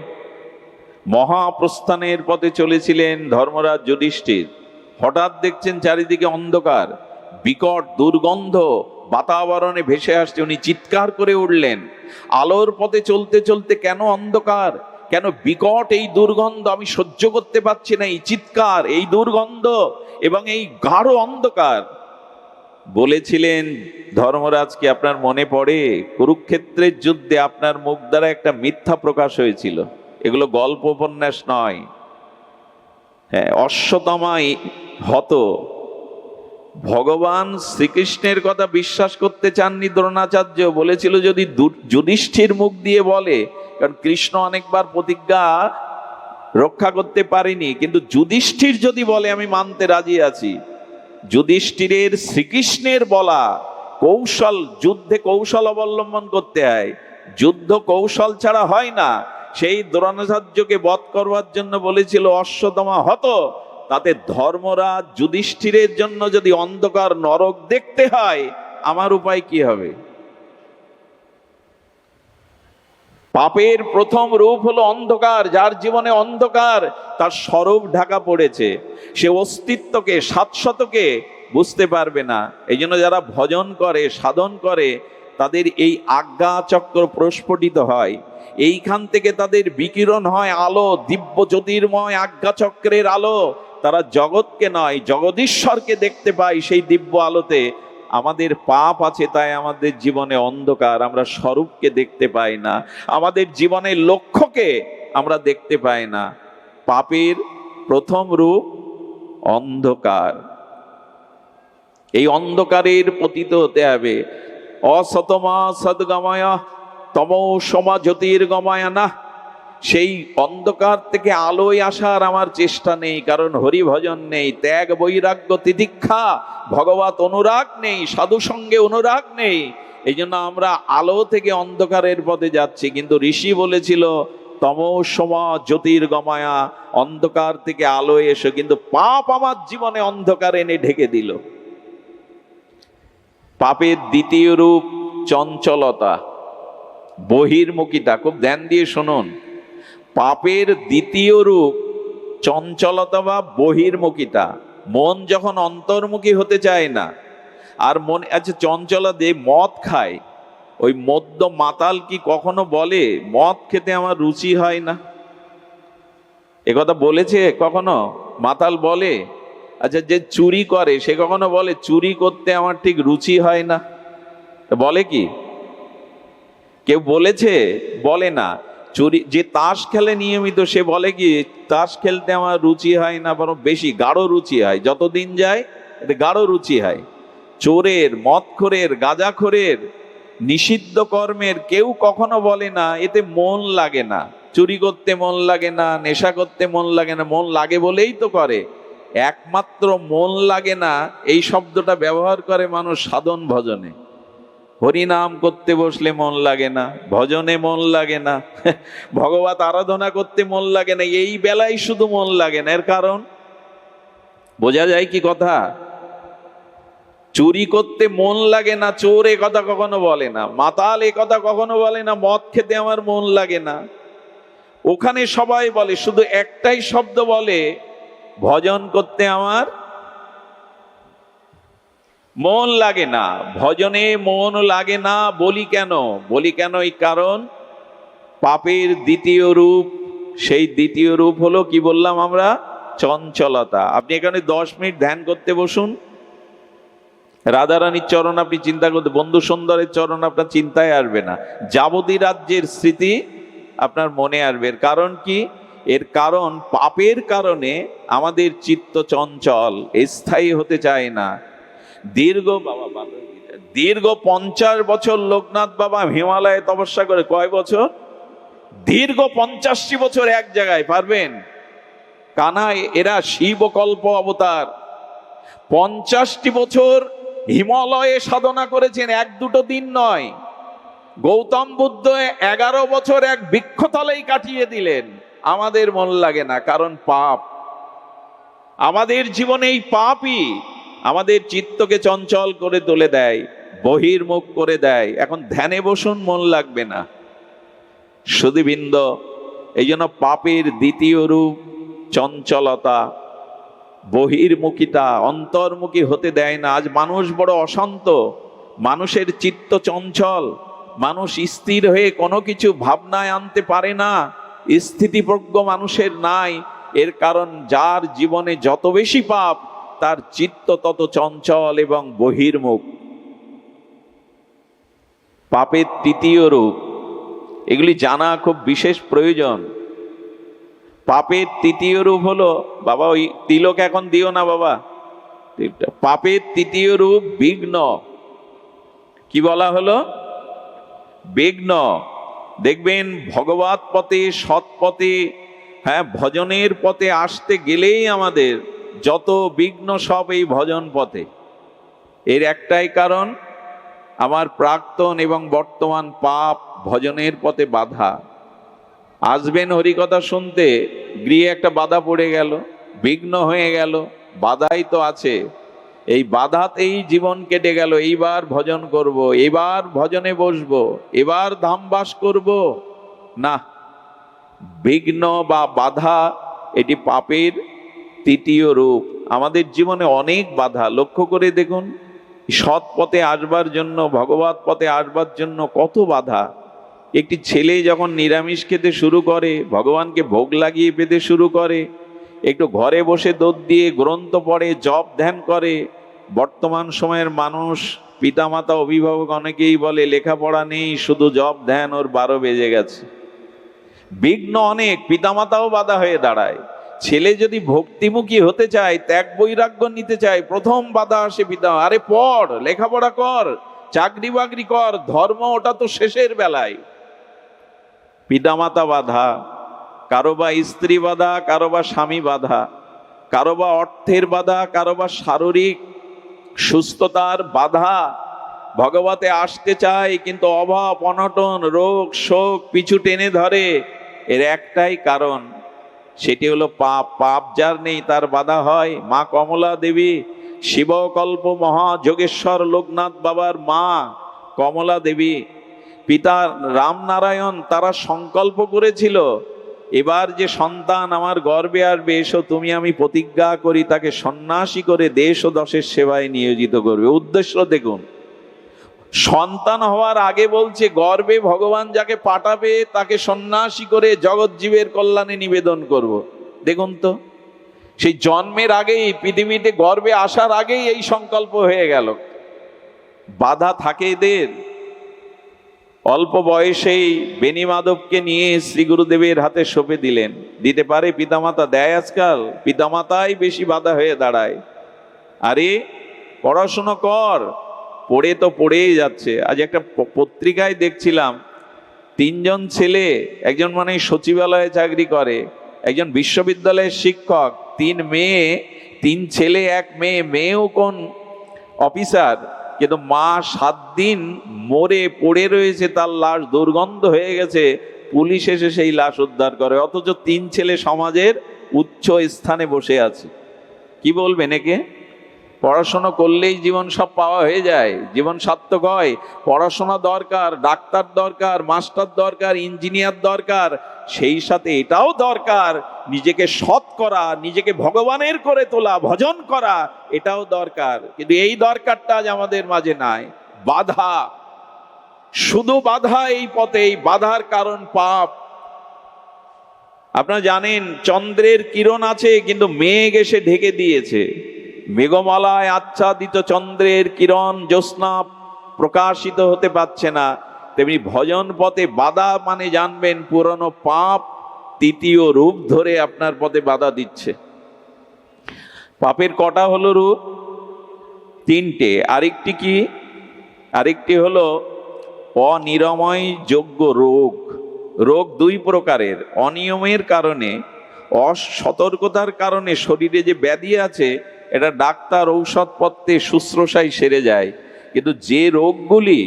মহাপ্রস্থানের পথে চলেছিলেন ধর্মরাজ যুধিষ্ঠির। হঠাৎ দেখছেন চারিদিকে অন্ধকার, বিকট দুর্গন্ধ বাতাবরণে ভেসে আসছে। উনি চিৎকার করে উঠলেন, আলোর পথে চলতে চলতে কেন অন্ধকার, কেন বিকট এই দুর্গন্ধ? আমি সহ্য করতে পারছি না এই চিৎকার, এই দুর্গন্ধ এবং এই গাঢ় অন্ধকার। বলেছিলেন ধর্মরাজকে, আপনার মনে পড়ে কুরুক্ষেত্রের যুদ্ধে আপনার মুখ দ্বারা একটা মিথ্যা প্রকাশ হয়েছিল। এগুলো গল্প উপন্যাস নয়। হ্যাঁ, অশ্বত্থামাই হত। ভগবান শ্রীকৃষ্ণের কথা বিশ্বাস করতে চাননি দ্রোণাচার্য। বলেছিল যদি যুধিষ্ঠির মুখ দিয়ে বলে, কারণ কৃষ্ণ অনেকবার প্রতিজ্ঞা রক্ষা করতে পারেনি, কিন্তু যুধিষ্ঠির যদি বলে আমি মানতে রাজি আছি। যুধিষ্ঠিরের শ্রীকৃষ্ণের বলা কৌশল, যুদ্ধে কৌশল অবলম্বন করতে হয়। যুদ্ধ কৌশল ছাড়া হয় না। সেই দ্রোণাচার্যকে বধ করবার জন্য বলেছিল অশ্বত্থামা হত, তাতে ধর্মরাজ যুধিষ্ঠিরের জন্য যদি অন্ধকার নরক দেখতে হয়, আমার উপায় কি হবে? পাপের প্রথম রূপ হলো অন্ধকার। যার জীবনে অন্ধকার, তার স্বরূপ ঢাকা পড়েছে, সে অস্তিত্বকে, শাশ্বতকে বুঝতে পারবে না। এই জন্য যারা ভজন করে, সাধন করে, তাদের এই আজ্ঞা চক্র প্রস্ফুটিত হয়, এইখান থেকে তাদের বিকিরণ হয় আলো, দিব্য জ্যোতির্ময় আজ্ঞা চক্রের আলো। তারা জগৎকে নয়, জগদীশ্বরকে দেখতে পায় সেই দিব্য আলোতে। আমাদের পাপ আছে, তাই আমাদের জীবনে অন্ধকার, আমরা স্বরূপকে দেখতে পাই না, আমাদের জীবনের লক্ষ্যকে আমরা দেখতে পাই না। পাপের প্রথম রূপ অন্ধকার। এই অন্ধকারের পতিত হতে হবে। অসতমা সদ্গময় তমোসমা জ্যোতির্গময় না। সেই অন্ধকার থেকে আলোয় আসার আমার চেষ্টা নেই, কারণ হরিভজন নেই, ত্যাগ বৈরাগ্য তিতিক্ষা ভগবত অনুরাগ নেই, সাধু সঙ্গে অনুরাগ নেই। এই জন্য আমরা আলো থেকে অন্ধকারের পথে যাচ্ছি। কিন্তু ঋষি বলেছিল তমোসমা জ্যোতির্গময়া, অন্ধকার থেকে আলোয় এসো। কিন্তু পাপ আমার জীবনে অন্ধকার এনে ঢেকে দিল। পাপের দ্বিতীয় রূপ চঞ্চলতা, বহির্মুখিতা। খুব ধ্যান দিয়ে শুনুন, পাপের দ্বিতীয় রূপ চঞ্চলতা বা বহির্মুখিতা। মন যখন অন্তর্মুখী হতে চায় না, আর মনে আচ্ছা চঞ্চলতা, যে মদ খায়, ওই মদ্য মাতাল কি কখনো বলে মদ খেতে আমার রুচি হয় না? একথা বলেছে কখনো মাতাল? বলে? আচ্ছা, যে চুরি করে সে কখনো বলে চুরি করতে আমার ঠিক রুচি হয় না? বলে কি কেউ? বলেছে? বলে না। চুরি, যে তাস খেলে নিয়মিত, সে বলে কি তাস খেলতে আমার রুচি হয় না, বরং বেশি গাঢ় রুচি হয়, যতদিন যায় এতে গাঢ় রুচি হয়। চোরের, মদখোরের, গাঁজাখোরের, নিষিদ্ধ কর্মের কেউ কখনো বলে না এতে মন লাগে না, চুরি করতে মন লাগে না, নেশা করতে মন লাগে না। মন লাগে বলেই তো করে। একমাত্র মন লাগে না এই শব্দটা ব্যবহার করে মানুষ সাধন ভজনে। হরিনাম করতে বসলে মন লাগে না, ভজনে মন লাগে না, ভগবত আরাধনা করতে মন লাগে না, এই বেলায় শুধু মন লাগে না। এর কারণ বোঝা যায় কি কথা? চুরি করতে মন লাগে না, চোর এ কথা কখনো বলে না, মাতাল এ কথা কখনো বলে না, মদ খেতে আমার মন লাগে না। ওখানে সবাই বলে, শুধু একটাই শব্দ বলে, ভজন করতে আমার মন লাগে না। ভজনে মন লাগে না বলি কেন? বলি কেন? এই কারণ পাপের দ্বিতীয় রূপ, সেই দ্বিতীয় রূপ হলো কি বললাম আমরা? চঞ্চলতা। আপনি এখানে 10 মিনিট ধ্যান করতে বসুন, রাধারানীর চরণ আপনি চিন্তা করতে, বন্ধু সুন্দরের চরণ আপনার চিন্তায় আসবে না, যাবতী রাজ্যের স্মৃতি আপনার মনে আসবে। এর কারণ কি? এর কারণ পাপের কারণে আমাদের চিত্ত চঞ্চল, স্থায়ী হতে চায় না। দীর্ঘ 50 বছর লোকনাথ বাবা হিমালয়ে তপস্যা করে। কয় বছর? দীর্ঘ 85 বছর এক জায়গায়। পারবেন? কানা এরা শিবকল্প অবতার। 50টি বছর হিমালয়ে সাধনা করেছেন, 1-2 দিন নয়। গৌতম বুদ্ধ 11 বছর এক বৃক্ষতলেই কাটিয়ে দিলেন। আমাদের মন লাগে না, কারণ পাপ। আমাদের জীবনে এই পাপই আমাদের চিত্তকে চঞ্চল করে তুলে দেয়, বহির্মুখ করে দেয়। এখন ধ্যানে বসুন, মন লাগবে না। সুধীবৃন্দ, এই জন্য পাপের দ্বিতীয় রূপ চঞ্চলতা, বহির্মুখিতা, অন্তর্মুখী হতে দেয় না। আজ মানুষ বড় অশান্ত, মানুষের চিত্ত চঞ্চল, মানুষ স্থির হয়ে কোনো কিছু ভাবনায় আনতে পারে না, স্থিতিপ্রজ্ঞ মানুষের নাই। এর কারণ যার জীবনে যত বেশি পাপ, তার চিত্ত তত চঞ্চল এবং বহির্মুখ। পাপের তৃতীয় রূপ, এগুলি জানা খুব বিশেষ প্রয়োজন। পাপের তৃতীয় রূপ হলো, বাবা ওই তিলক এখন দিও না বাবা, পাপের তৃতীয় রূপ বিঘ্ন। কি বলা হলো? বিঘ্ন। দেখবেন ভগবত পথে, সৎ পথে, ভজনের পথে আসতে গেলেই আমাদের যত বিঘ্ন সব এই ভজন পথে। এর একটাই কারণ, আমার প্রাক্তন এবং বর্তমান পাপ ভজনের পথে বাধা। আসবেন হরিকথা শুনতে, গৃহে একটা বাধা পড়ে গেল, বিঘ্ন হয়ে গেল, বাধাই তো আছে, এই বাধাতেই জীবন কেটে গেল। এইবার ভজন করব, এবার ভজনে বসবো, এবার ধামবাস করব না। বিঘ্ন বা বাধা এটি পাপের তৃতীয় রূপ। আমাদের জীবনে অনেক বাধা, লক্ষ্য করে দেখুন, সৎ পথে আসবার জন্য, ভগবত পথে আসবার জন্য কত বাধা। একটি ছেলে যখন নিরামিষ খেতে শুরু করে, ভগবানকে ভোগ লাগিয়ে পেতে শুরু করে, একটু ঘরে বসে দোদ দিয়ে গ্রন্থ পড়ে, জপ ধ্যান করে। বর্তমান সময়ের মানুষ, পিতামাতা, অভিভাবক অনেকেই বলে লেখাপড়া নেই, শুধু জপ ধ্যান, ওর 12 বেজে গেছে। বিঘ্ন অনেক, পিতামাতাও বাধা হয়ে দাঁড়ায়। ছেলে যদি ভক্তিমুখী হতে চায়, ত্যাগ বৈরাগ্য নিতে চায়, প্রথম বাধা আসে পিতা, আরে পড়, লেখাপড়া কর, চাকরি বাকরি কর, ধর্ম ওটা তো শেষের বেলায়। পিতামাতা বাধা, কারো বা স্ত্রী বাধা, কারো বা স্বামী বাধা, কারো বা অর্থের বাধা, কারো বা শারীরিক সুস্থতার বাধা। ভগবতে আসতে চায় কিন্তু অভাব, অনটন, রোগ, শোক পিছু টেনে ধরে। এর একটাই কারণ, সেটি হলো পাপ। পাপ যার নেই তার বাধা হয়। মা কমলা দেবী, শিবকল্প মহাযোগেশ্বর লোকনাথ বাবার মা কমলা দেবী, পিতা রামনারায়ণ, তারা সংকল্প করেছিল, এবার যে সন্তান আমার গর্ভে আসবে, এসো তুমি আমি প্রতিজ্ঞা করি তাকে সন্ন্যাসী করে দেশ ও দশের সেবায় নিয়োজিত করবে। উদ্দেশ্য দেখুন, সন্তান হওয়ার আগে বলছে গর্ভে ভগবান যাকে পাঠাবে তাকে সন্ন্যাসী করে জগৎ জীবের কল্যাণে নিবেদন করব। দেখুন তো, সেই জন্মের আগেই, পৃথিবীতে গর্ভে আসার আগেই এই সংকল্প হয়ে গেল। বাধা থাকে এদের। অল্প বয়সেই বেনি মাধবকে নিয়ে শ্রী গুরুদেবের হাতে সঁপে দিলেন। দিতে পারে পিতামাতা? দেয় আজকাল? পিতামাতাই বেশি বাধা হয়ে দাঁড়ায়। আরে পড়াশুনো কর, পড়ে তো পড়েই যাচ্ছে। আজ একটা পত্রিকায় দেখছিলাম, 3 জন ছেলে, একজন মানে সচিবালয়ে চাকরি করে, একজন বিশ্ববিদ্যালয়ের শিক্ষক, 3 মেয়ে, 3 ছেলে 1 মেয়ে। মেয়েও কোন অফিসার, কিন্তু মা 7 দিন মরে পড়ে রয়েছে, তার লাশ দুর্গন্ধ হয়ে গেছে, পুলিশ এসে সেই লাশ উদ্ধার করে। অথচ 3 ছেলে সমাজের উচ্চ স্থানে বসে আছে। কি বলবেন একে? পড়াশোনা করলেই জীবন সব পাওয়া হয়ে যায়, জীবন সার্থক হয়? পড়াশোনা দরকার, ডাক্তার দরকার, মাস্টার দরকার, ইঞ্জিনিয়ার দরকার, সেই সাথে এটাও দরকার নিজেকে সৎ করা, নিজেকে ভগবানের করে তোলা, ভজন করা, এটাও দরকার। কিন্তু এই দরকারটা আজ আমাদের মাঝে নাই। বাধা, শুধু বাধা এই পথে। এই বাধার কারণ পাপ। আপনারা জানেন, চন্দ্রের কিরণ আছে কিন্তু মেঘ এসে ঢেকে দিয়েছে। মেঘমালায় আচ্ছাদিত চন্দ্রের কিরণ, জ্যোৎস্না প্রকাশিত হতে পারছে না। তেমনি ভজন পথে বাধা মানে জানবেন, পুরনো পাপ তৃতীয় রূপ ধরে আপনার পথে বাধা দিচ্ছে। পাপের কটা হলো রূপ? 3টে। আরেকটি কি? আরেকটি হলো অনিরাময় যোগ্য রোগ। রোগ 2 প্রকারের। অনিয়মের কারণে, অসতর্কতার কারণে শরীরে যে ব্যাধি আছে, এটা ডাক্তার ঔষধপত্রে শুশ্রূষায় সেরে যায়। কিন্তু যে রোগগুলি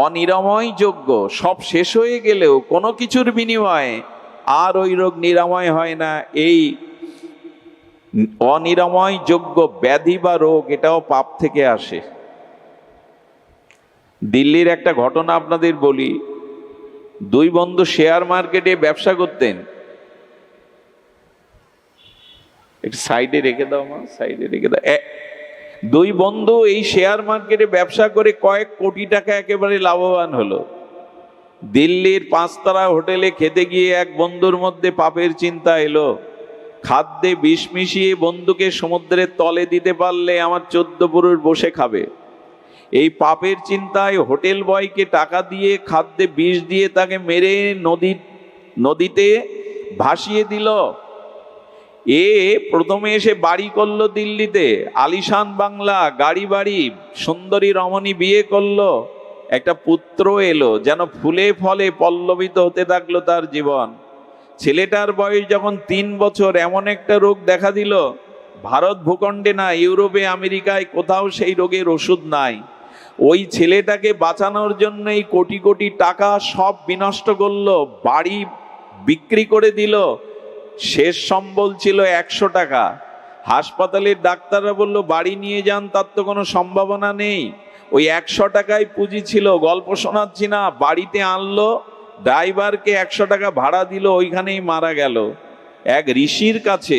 অনিরাময় যোগ্য, সব শেষ হয়ে গেলেও কোনো কিছুর বিনিময়ে আর ওই রোগ নিরাময় হয় না, এই অনিরাময় যোগ্য ব্যাধি বা রোগ, এটাও পাপ থেকে আসে। দিল্লির একটা ঘটনা আপনাদের বলি। 2 বন্ধু শেয়ার মার্কেটে ব্যবসা করতেন। একটু সাইডে রেখে দাও মা, সাইডে রেখে দাও। 2 বন্ধু এই শেয়ার মার্কেটে ব্যবসা করে কয়েক কোটি টাকা একেবারে লাভবান হলো। দিল্লির 5 তারা হোটেলে খেতে গিয়ে এক বন্ধুর মধ্যে পাপের চিন্তা এলো। খাদ্যে বিষ মিশিয়ে বন্ধুকে সমুদ্রের তলে দিতে পারলে আমার 14 পুরুষ বসে খাবে। এই পাপের চিন্তায় হোটেল বয়কে টাকা দিয়ে খাদ্যে বিষ দিয়ে তাকে মেরে নদীতে ভাসিয়ে দিল। এ প্রথমে এসে বাড়ি করলো দিল্লিতে, আলিশান বাংলা, গাড়ি বাড়ি, সুন্দরী রমণী বিয়ে করলো, একটা পুত্র এলো। যেন ফুলে ফলে পল্লবিত হতে থাকলো তার জীবন। ছেলেটার বয়স যখন 3 বছর, এমন একটা রোগ দেখা দিল, ভারত ভূখণ্ডে না, ইউরোপে, আমেরিকায় কোথাও সেই রোগের ওষুধ নাই। ওই ছেলেটাকে বাঁচানোর জন্য এই কোটি কোটি টাকা সব বিনষ্ট করলো, বাড়ি বিক্রি করে দিল, শেষ সম্বল ছিল 100 টাকা। হাসপাতালের ডাক্তাররা বলল বাড়ি নিয়ে যান, তার তো কোনো সম্ভাবনা নেই। ওই 100 টাকায় পুঁজি ছিল, গল্প শোনাচ্ছি না। বাড়িতে আনলো, ড্রাইভারকে 100 টাকা ভাড়া দিল, ওইখানেই মারা গেল। এক ঋষির কাছে,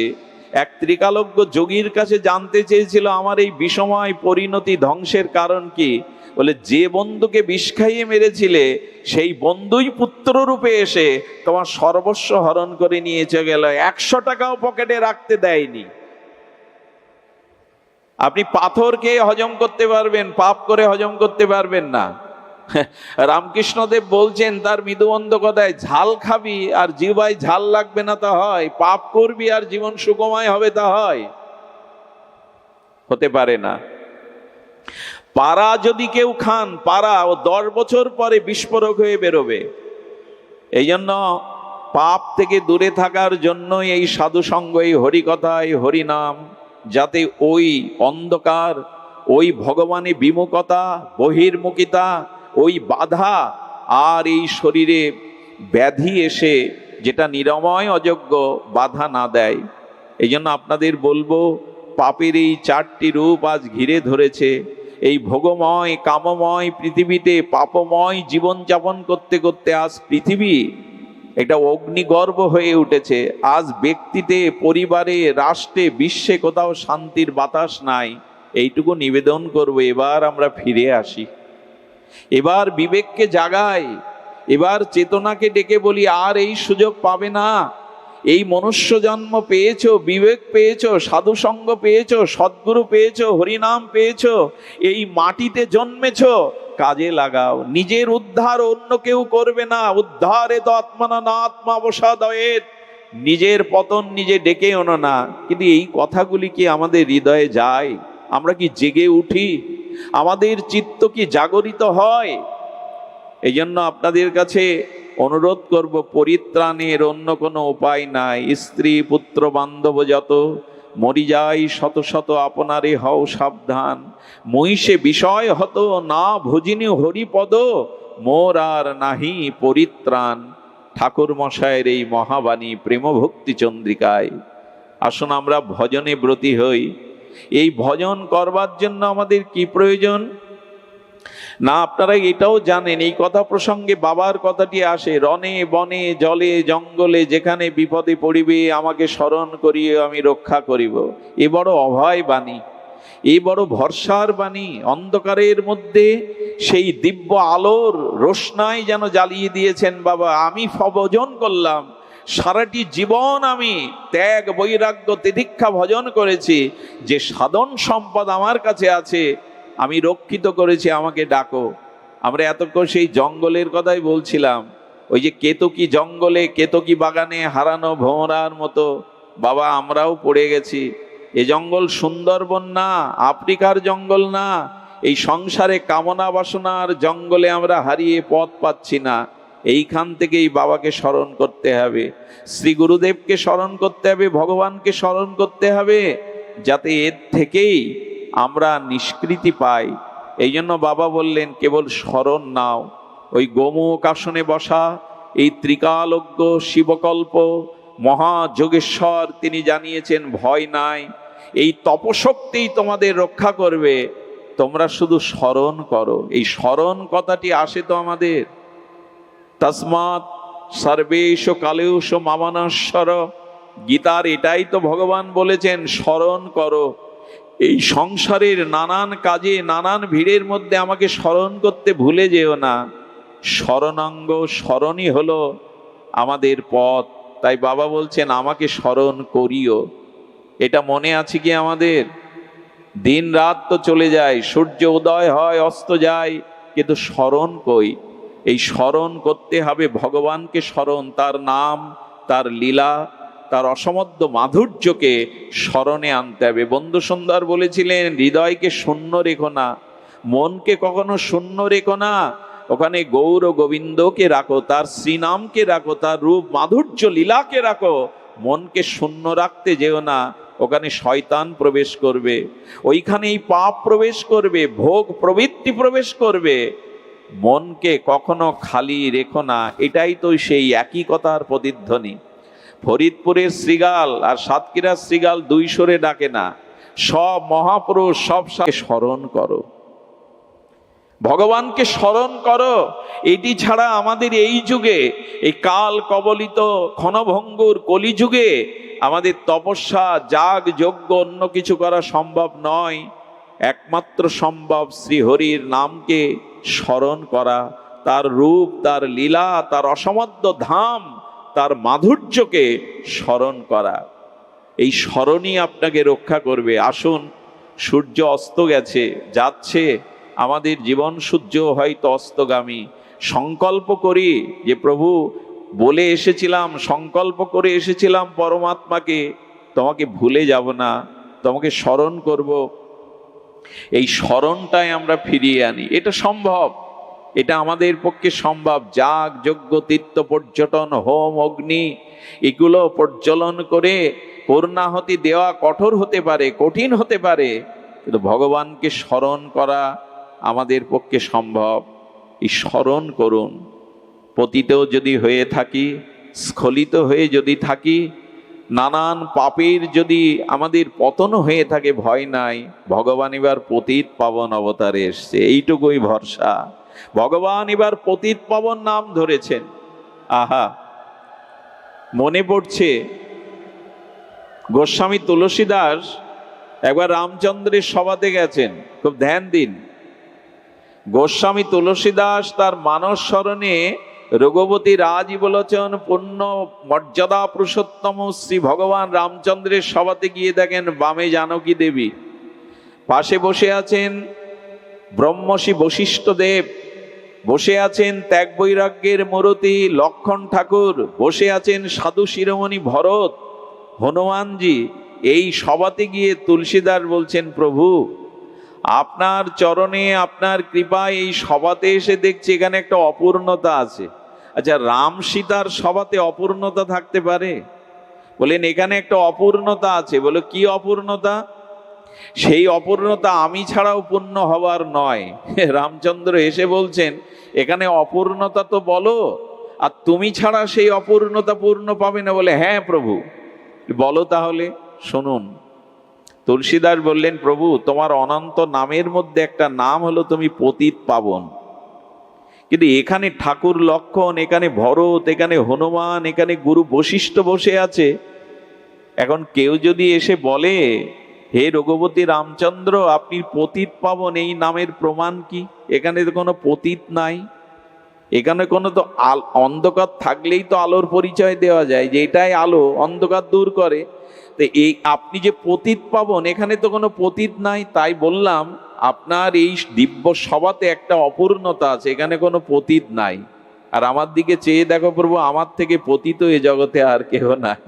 এক ত্রিকালজ্ঞ যোগীর কাছে জানতে চেয়েছিল আমার এই বিষময় পরিণতি ধ্বংসের কারণ কি। বলে যে বন্ধুকে বিষ খাইয়ে মেরেছিলে সেই বন্ধুই পুত্র রূপে এসে তোমার সর্বস্ব হরণ করে নিয়ে চলে গেল, 100 টাকাও পকেটে রাখতে দেয়নি। আপনি পাথরকে হজম করতে পারবেন, পাপ করে হজম করতে পারবেন না। রামকৃষ্ণদেব বলছেন তার মৃদুবন্ধ কথায়, ঝাল খাবি আর জিহ্বায় ঝাল লাগবে না তা হয়, পাপ করবি আর জীবন সুখময় হবে তা হয়? হতে পারে না। পারা যদি কেউ খান, পারা ও 10 বছর পরে বিস্ফোরক হয়ে বেরোবে। এই জন্য পাপ থেকে দূরে থাকার জন্যই এই সাধুসঙ্গ, এই হরিকথা, এই হরিনাম, যাতে ওই অন্ধকার, ওই ভগবানের বিমুখতা, বহির্মুখিতা, ওই বাধা আর এই শরীরে ব্যাধি এসে যেটা নিরাময় অযোগ্য বাধা না দেয়। এই জন্য আপনাদের বলবো, পাপের এই 4টি রূপ আজ ঘিরে ধরেছে। এই ভোগময় কামময় পৃথিবীতে পাপময় জীবনযাপন করতে করতে আজ পৃথিবী একটা অগ্নিগর্ভ হয়ে উঠেছে। আজ ব্যক্তিতে, পরিবারে, রাষ্ট্রে, বিশ্বে কোথাও শান্তির বাতাস নাই। এইটুকু নিবেদন করব, এবার আমরা ফিরে আসি, এবার বিবেককে জাগাই, এবার চেতনাকে ডেকে বলি আর এই সুযোগ পাবে না। এই মনুষ্য জন্ম পেয়েছো, বিবেক পেয়েছো, সাধুসঙ্গ পেয়েছো, সদ্গুরু পেয়েছো, হরিনাম পেয়েছো, এই মাটিতে জন্মেছো, কাজে লাগাও। নিজের উদ্ধার অন্য কেউ করবে না। উদ্ধারে তো আত্মানা না আত্মা অবসাদয়েত, নিজের পতন নিজে ডেকে ওনো না। কিন্তু এই কথাগুলি কি আমাদের হৃদয়ে যায়? আমরা কি জেগে উঠি? আমাদের চিত্ত কি জাগরিত হয়? এই জন্য আপনাদের কাছে অনুরোধ করব, পরিত্রাণের অন্য কোনো উপায় নাই। স্ত্রী পুত্র বান্ধব যত মরি যাই, শত শত আপনারে হও সাবধান। মহিষে বিষয় হত না ভজিনী হরিপদ, মোর আর নাহি পরিত্রাণ। ঠাকুর মশায়ের এই মহাবাণী প্রেম ভক্তি চন্দ্রিকায়। আসুন আমরা ভজনে ব্রতী হই। এই ভজন করবার জন্য আমাদের কি প্রয়োজন না আপনারা এটাও জানেন। এই কথা প্রসঙ্গে বাবার কথাটি আসে, রণে বনে জলে জঙ্গলে যেখানে বিপদে পড়িবে আমাকে স্মরণ করিয়ে আমি রক্ষা করিব। এ বড় অভয় বাণী, এই বড় ভরসার বাণী। অন্ধকারের মধ্যে সেই দিব্য আলোর রোশনাই যেন জ্বালিয়ে দিয়েছেন বাবা। আমি ভজন করলাম, সারাটি জীবন আমি ত্যাগ বৈরাগ্য তিতিক্ষা ভজন করেছি। যে সাধন সম্পদ আমার কাছে আছে আমি রক্ষিত করেছি, আমাকে ডাকো। আমরা এতক্ষণ সেই জঙ্গলের কথাই বলছিলাম। ওই যে কেতকী জঙ্গলে, কেতকী বাগানে হারানো ভোমরার মতো বাবা আমরাও পড়ে গেছি। এ জঙ্গল সুন্দরবন না, আফ্রিকার জঙ্গল না, এই সংসারে কামনা বাসনার জঙ্গলে আমরা হারিয়ে পথ পাচ্ছি না। এইখান থেকেই বাবাকে স্মরণ করতে হবে, শ্রী গুরুদেবকে স্মরণ করতে হবে, ভগবানকে স্মরণ করতে হবে, যাতে এর থেকেই আমরা নিষ্কৃতি পাই। এই জন্য বাবা বললেন কেবল স্মরণ নাও। ওই গোমুখ আসনে বসা এই ত্রিকালজ্ঞ শিবকল্প মহাযোগেশ্বর তিনি জানিয়েছেন ভয় নাই, এই তপশক্তিই তোমাদের রক্ষা করবে, তোমরা শুধু স্মরণ করো। এই স্মরণ কথাটি আসে তো আমাদের, তসমাৎ সর্বেশ কালেশ মামানশ্বর, গীতার এটাই তো ভগবান বলেছেন, স্মরণ করো। এই সংসারের নানান কাজে নানান ভিড়ের মধ্যে আমাকে স্মরণ করতে ভুলে যেও না। স্মরণাঙ্গ, স্মরণই হলো আমাদের পথ। তাই বাবা বলছেন আমাকে স্মরণ করিও। এটা মনে আছে কি আমাদের? দিন রাত তো চলে যায়, সূর্য উদয় হয় অস্ত যায়, কিন্তু স্মরণ কই? এই স্মরণ করতে হবে ভগবানকে স্মরণ, তার নাম, তার লীলা, তার অসমধ্য মাধুর্যকে স্মরণে আনতে হবে। বন্ধু সুন্দর বলেছিলেন হৃদয়কে শূন্য রেখো না, মনকে কখনো শূন্য রেখো না, ওখানে গৌর গোবিন্দকে রাখো, তার শ্রীনামকে রাখো, তার রূপ মাধুর্য লীলাকে রাখো। মনকে শূন্য রাখতে যেও না, ওখানে শয়তান প্রবেশ করবে, ওইখানেই পাপ প্রবেশ করবে, ভোগ প্রবৃত্তি প্রবেশ করবে। মনকে কখনো খালি রেখো না। এটাই তো সেই একই কথার প্রতিধ্বনি। ফরিদপুরের শ্রীগাল আর সাতক্ষীরার শ্রীগাল দুই সুরে ডাকে না, সব মহাপুরুষ সব স্মরণ করো, ভগবানকে স্মরণ করো। এটি ছাড়া আমাদের এই যুগে, এই কাল কবলিত ক্ষণভঙ্গুর কলিযুগে আমাদের তপস্যা, যাগ, যজ্ঞ, অন্য কিছু করা সম্ভব নয়। একমাত্র সম্ভব শ্রীহরির নামকে স্মরণ করা, তার রূপ, তার লীলা, তার অসমাদ্য ধাম, তার মাধুর্যকে স্মরণ করা। এই স্মরণই আপনাকে রক্ষা করবে। আসুন, সূর্য অস্ত গেছে, যাচ্ছে, আমাদের জীবন সূর্য হয়তো অস্তগামী। সংকল্প করি যে প্রভু বলে এসেছিলাম, সংকল্প করে এসেছিলাম পরমাত্মাকে, তোমাকে ভুলে যাব না, তোমাকে স্মরণ করব। এই স্মরণটাই আমরা ফিরিয়ে আনি। এটা সম্ভব, এটা আমাদের পক্ষে সম্ভব। যাগ, যজ্ঞ, তীর্থ, পর্যটন, হোম, অগ্নি, এগুলো প্রজ্বলন করে পূর্ণাহতি দেওয়া কঠোর হতে পারে, কঠিন হতে পারে, কিন্তু ভগবানকে স্মরণ করা আমাদের পক্ষে সম্ভব। এই স্মরণ করুন। পতিতেও যদি হয়ে থাকি, স্খলিত হয়ে যদি থাকি, নানান পাপের যদি আমাদের পতন হয়ে থাকে, ভয় নাই। ভগবান এবার পতিত পাবন অবতারে এসছে, এইটুকুই ভরসা। ভগবান এবার পতিত পাবন নাম ধরেছেন। আহা, মনে পড়ছে গোস্বামী তুলসীদাস একবার রামচন্দ্রের সভাতে গেছেন। খুব ধ্যান দিন। গোস্বামী তুলসীদাস তার মানস স্মরণে রঘুপতি রাজীবলোচন পূর্ণ মর্যাদা পুরুষোত্তম শ্রী ভগবান রামচন্দ্রের সভাতে গিয়ে দেখেন বামে জানকী দেবী, পাশে বসে আছেন ব্রহ্মর্ষি বশিষ্ঠ দেব, বসে আছেন ত্যাগ বৈরাগ্যের মূরতি লক্ষণ ঠাকুর, বসে আছেন সাধু শিরোমণি ভরত, হনুমানজি। এই সভাতে গিয়ে তুলসীদাস বলছেন, প্রভু আপনার চরণে, আপনার কৃপায় এই সভাতে এসে দেখছি এখানে একটা অপূর্ণতা আছে। আচ্ছা, রাম সীতার সভাতে অপূর্ণতা থাকতে পারে? বলেন এখানে একটা অপূর্ণতা আছে। বলে কি অপূর্ণতা? সেই অপূর্ণতা আমি ছাড়াও পূর্ণ হবার নয়। রামচন্দ্র এসে বলছেন, এখানে অপূর্ণতা তো বলো, আর তুমি ছাড়া সেই অপূর্ণতা পূর্ণ পাবে না। বলে হ্যাঁ প্রভু, বলো তাহলে, শুনুন। তুলসীদাস বললেন, প্রভু তোমার অনন্ত নামের মধ্যে একটা নাম হলো তুমি পতিত পাবন। কিন্তু এখানে ঠাকুর লক্ষণ, এখানে ভরত, এখানে হনুমান, এখানে গুরু বশিষ্ঠ বসে আছে। এখন কেউ যদি এসে বলে, হে রঘুপতি রামচন্দ্র আপনি পতিত পাবন, এই নামের প্রমাণ কি? এখানে তো কোনো পতিত নাই। এখানে কোনো তো অন্ধকার থাকলেই তো আলোর পরিচয় দেওয়া যায় যে এটাই আলো, অন্ধকার দূর করে। তো এই আপনি যে পতিত পাবন, এখানে তো কোনো পতিত নাই। তাই বললাম আপনার এই দিব্য সভাতে একটা অপূর্ণতা আছে, এখানে কোনো পতিত নাই। আর আমার দিকে চেয়ে দেখো প্রভু, আমার থেকে পতিত এ জগতে আর কেউ নাই,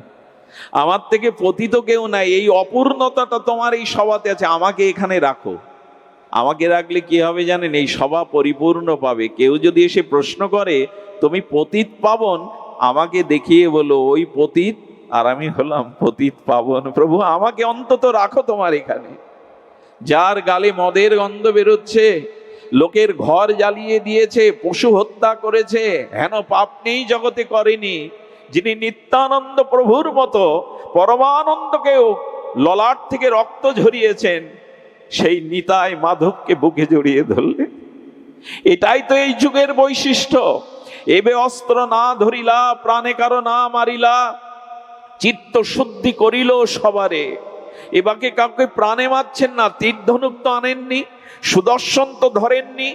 আমার থেকে পতিত কেউ নাই। এই অপূর্ণতাটা তোমার এই সভাতে আছে, আমাকে এখানে রাখো। আমাকে রাখলে কি হবে জানেন? এই সভা পরিপূর্ণ পাবে। কেউ যদি এসে প্রশ্ন করে তুমি পতিত পাবন, আমাকে দেখিয়ে বলো ওই পতিত, আর আমি হলাম পতিত পাবন। প্রভু আমাকে অন্তত রাখো তোমার এখানে। যার গালে মদের গন্ধ বেরোচ্ছে, লোকের ঘর জ্বালিয়ে দিয়েছে, পশু হত্যা করেছে, হেন পাপ নেই জগতে করেনি, যিনি নিত্যানন্দ প্রভুর মতো পরমানন্দকেও ললাট থেকে রক্ত ঝরিয়েছেন, সেই নিতাই মাধবকে বুকে জড়িয়ে ধরলেন। এটাই তো এই যুগের বৈশিষ্ট্য। এবে অস্ত্র না ধরিলা, প্রাণে কারো না মারিলা, চিত্ত শুদ্ধি করিল সবারে। এবাকে কাউকে প্রাণে মারছেন না, তীর ধনুক তো আনেননি, সুদর্শন তো ধরেননি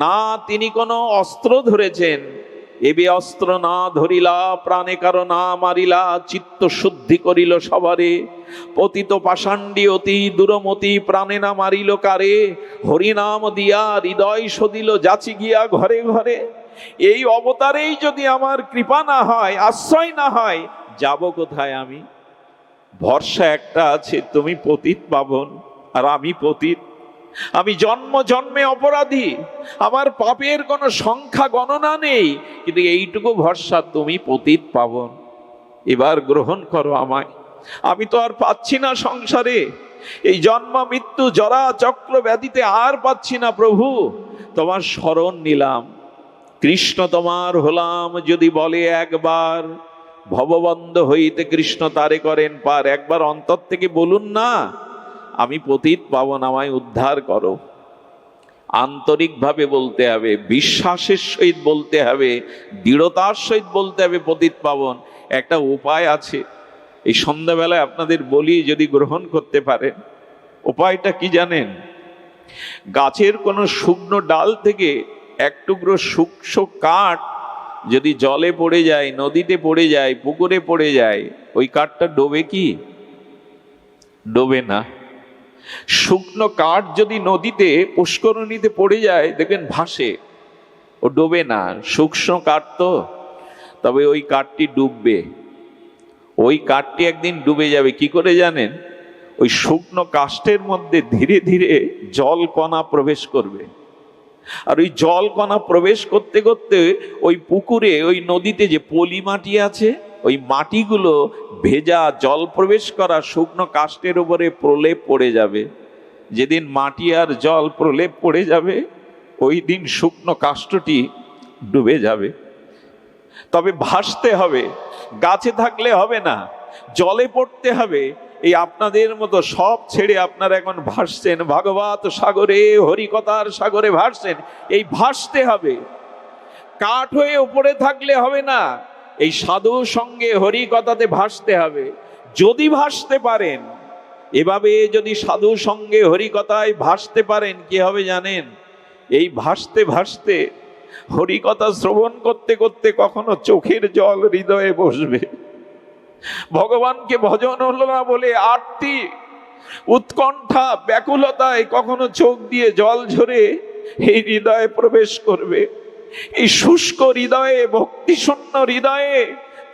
না, তিনি কোনো অস্ত্র ধরেছেন। এবে অস্ত্র না ধরিলা, প্রাণে কারো না মারিলা, চিত্ত শুদ্ধি করিল সবারে। পতিত পাষাণ্ডী অতি দূরমতি, প্রাণে না মারিল কারে, হরিনাম দিয়া হৃদয় সদিল যাচি গিয়া ঘরে ঘরে। এই অবতারেই যদি আমার কৃপা না হয়, আশ্রয় না হয়, যাব কোথায় আমি? ভরসা একটা আছে, তুমি পতিত পাবন আর আমি পতিত। আমি জন্ম জন্মে অপরাধী, আমার পাপের কোনো সংখ্যা গণনা নেই, কিন্তু এইটুকু ভরসা তুমি পতিত পাবন। এবার গ্রহণ করো আমায়, আমি তো আর পাচ্ছি না সংসারে, এই জন্ম মৃত্যু জরা চক্র ব্যাধিতে আর পাচ্ছি না প্রভু, তোমার শরণ নিলাম, কৃষ্ণ তোমার হলাম যদি বলে একবার, ভববন্ধ হইতে কৃষ্ণ তারে করেন পার। একবার অন্তর থেকে বলুন না, আমি পতিত পাবন, আমায় উদ্ধার করো। আন্তরিকভাবে বলতে হবে, বিশ্বাসের সহিত বলতে হবে, দৃঢ়তার সহিত বলতে হবে পতিত পাবন। একটা উপায় আছে, এই সন্ধ্যাবেলায় আপনাদের বলি, যদি গ্রহণ করতে পারেন। উপায়টা কি জানেন? গাছের কোনো শুকনো ডাল থেকে এক টুকরো শুকনো কাঠ যদি জলে পড়ে যায়, নদীতে পড়ে যায়, পুকুরে পড়ে যায়, ওই কাঠটা ডোবে কি? ডোবে না। শুকনো কাঠ যদি নদীতে পুষ্করণীতে পড়ে যায়, দেখবেন ভাসে, ও ডোবে না। শুকনো কাঠ তো, তবে ওই কাঠটি ডুববে, ওই কাঠটি একদিন ডুবে যাবে। কি করে জানেন? ওই শুকনো কাষ্ঠের মধ্যে ধীরে ধীরে জল কণা প্রবেশ করবে, আর ওই জল কণা প্রবেশ করতে করতে ওই পুকুরে, ওই নদীতে যে পলি মাটি আছে, ওই মাটিগুলো ভেজা জল প্রবেশ করা শুকনো কাষ্ঠের উপরে প্রলেপ পড়ে যাবে। যেদিন মাটি আর জল প্রলেপ পড়ে যাবে, ওই দিন শুকনো কাষ্ঠটি ডুবে যাবে। তবে ভাসতে হবে, গাছে থাকলে হবে না, জলে পড়তে হবে। এই আপনাদের মতো সব ছেড়ে আপনারা এখন ভাসছেন, ভাগবত সাগরে, হরিকথার সাগরে ভাসছেন। এই ভাসতে হবে, কাঠ হয়ে উপরে থাকলে হবে না, এই সাধু সঙ্গে হরিকথাতে ভাসতে হবে। যদি ভাসতে পারেন, এভাবে যদি সাধু সঙ্গে হরিকথায় ভাসতে পারেন, কি হবে জানেন? এই ভাসতে ভাসতে হরিকথা শ্রবণ করতে করতে কখনো চোখের জল হৃদয়ে বসবে। ভগবানকে ভজন হলো না বলে আরতি, উৎকণ্ঠা, ব্যাকুলতায় কখনো চোখ দিয়ে জল ঝরে এই হৃদয়ে প্রবেশ করবে। এই শুষ্ক হৃদয়ে, ভক্তিশূন্য হৃদয়ে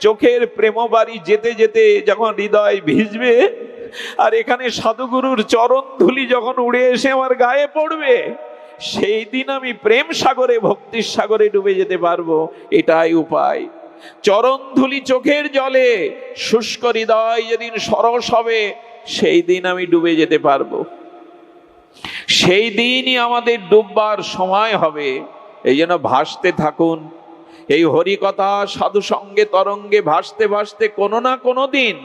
চোখের প্রেমবাড়ি যেতে যেতে যখন হৃদয় ভিজবে, আর এখানে সাধুগুরুর চরণ ধুলি যখন উড়ে এসে আমার গায়ে পড়বে, সেই দিন আমি প্রেম সাগরে, ভক্তির সাগরে ডুবে যেতে পারবো। এটাই উপায়। চরণ ধুলি চোখের জলে শুষ্ক হৃদয় যেদিন সরস হবে, সেই দিন আমি ডুবে যেতে পারবো। সেই দিনই আমাদের ডুববার সময় হবে। এই জন্য ভাসতে থাকুন। এই হরিকথা সাধু সঙ্গে তরঙ্গে ভাসতে ভাসতে কোনো না কোনো দিন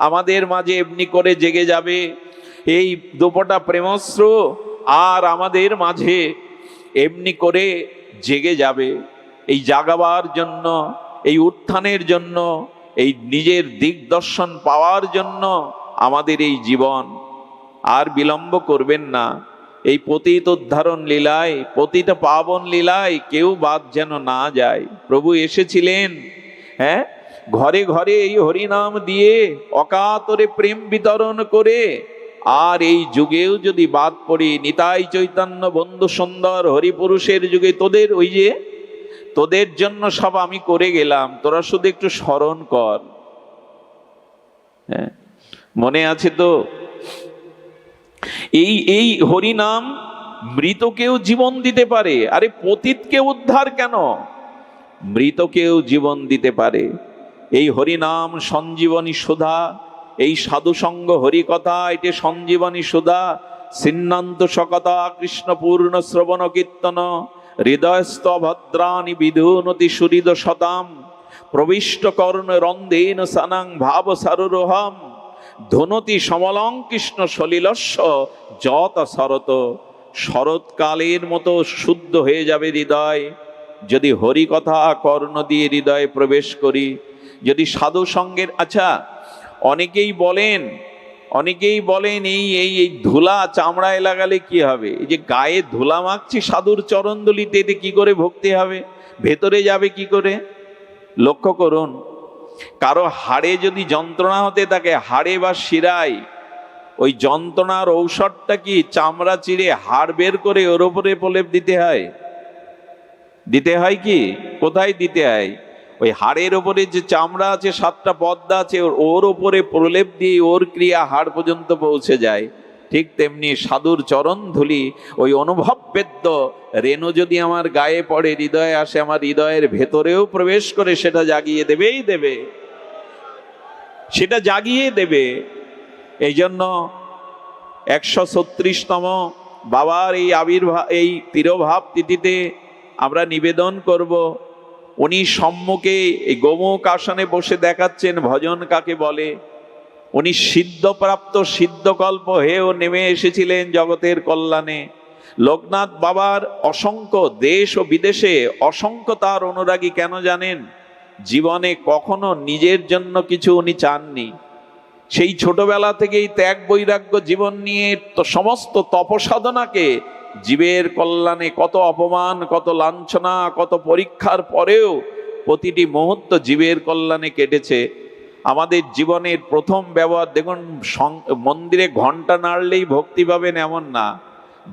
আমাদের মাঝে এমনি করে জেগে যাবে এই দুপটা প্রেমস্র, আর আমাদের মাঝে এমনি করে জেগে যাবে। এই জাগাবার জন্য, এই উত্থানের জন্য, এই নিজের দিগদর্শন পাওয়ার জন্য আমাদের এই জীবন। আর বিলম্ব করবেন না। এই পতিত উদ্ধারণ লীলায়, পতিত পাবন লীলায় কেউ বাদ যেন না যায়। প্রভু এসেছিলেন, হ্যাঁ, ঘরে ঘরে এই হরিনাম দিয়ে অকাতরে প্রেম বিতরণ করে। আর এই যুগেও যদি বাদ পড়ি, নিতাই চৈতন্য বন্ধু সুন্দর হরিপুরুষের যুগে তোদের, ওই যে তোদের জন্য সব আমি করে গেলাম, তোরা শুধু একটু স্মরণ কর। হ্যাঁ, মনে আছে তো? এই হরিনাম মৃতকেও জীবন দিতে পারে। আরে পতিতকে উদ্ধার কেন, মৃতকেও জীবন দিতে পারে। এই হরিনাম সঞ্জীবনী সুধা, এই সাধুসঙ্গ হরিকথা, এটি সঞ্জীবনী সুধা। সিন্নান্ত সকতা কৃষ্ণপূর্ণ শ্রবণ কীর্তন, হৃদয়স্থ ভদ্রাণি বিধুনতি সুহৃদ শতাম, প্রবিষ্ট কর্ণ রন্ধেন সানাং ভাব সারুরোহম, ধনতি সমলং কৃষ্ণ সলিলস্য যত শরত। শরৎকালের মতো শুদ্ধ হয়ে যাবে হৃদয় যদি হরিকথা কর্ণ দিয়ে হৃদয়ে প্রবেশ করি, যদি সাধু সঙ্গের। আচ্ছা, অনেকেই বলেন এই এই এই ধুলা চামড়ায় লাগালে কি হবে? এই যে গায়ে ধুলা মাখছি সাধুর চরণ ধুলিতে, এতে কি করে ভক্তি হবে? ভেতরে যাবে কি করে? লক্ষ্য করুন, কারো হাড়ে যদি যন্ত্রণা হতে থাকে, হাড়ে বা শিরায়, ওই যন্ত্রণার ঔষধটা কি চামড়া চিড়ে হাড় বের করে ওর উপরে প্রলেপ দিতে হয়? দিতে হয় কি? কোথায় দিতে হয়? ওই হাড়ের ওপরে যে চামড়া আছে, 7টা পর্দা আছে, ওর ওপরে প্রলেপ দিয়ে ওর ক্রিয়া হাড় পর্যন্ত পৌঁছে যায়। ঠিক তেমনি সাধুর চরণ ধুলি, ওই অনুভব বেদ্য রেণু যদি আমার গায়ে পড়ে, হৃদয়ে আসে, আমার হৃদয়ের ভেতরেও প্রবেশ করে, সেটা জাগিয়ে দেবেই দেবে। সেটা জাগিয়ে দেবে। এই জন্য 136তম বাবার এই এই তিরোভাব তিথিতে আমরা নিবেদন করব, উনি সম্মুখে এই গোমুখ আসনে বসে দেখাচ্ছেন ভজন কাকে বলে। উনি সিদ্ধপ্রাপ্ত সিদ্ধকল্প হয়েও নেমে এসেছিলেন জগতের কল্যাণে। লোকনাথ বাবার অসংখ্য দেশ ও বিদেশে অসংখ্য তার অনুরাগী, কেন জানেন? জীবনে কখনো নিজের জন্য কিছু উনি চাননি। সেই ছোটবেলা থেকেই ত্যাগ বৈরাগ্য জীবন নিয়ে তো সমস্ত তপসাধনাকে জীবের কল্যাণে, কত অপমান, কত লাঞ্ছনা, কত পরীক্ষার পরেও প্রতিটি মুহূর্ত জীবের কল্যাণে কেটেছে। আমাদের জীবনের প্রথম ব্যবহার দেখুন, মন্দিরে ঘন্টা নাড়লেই ভক্তি পাবেন এমন না,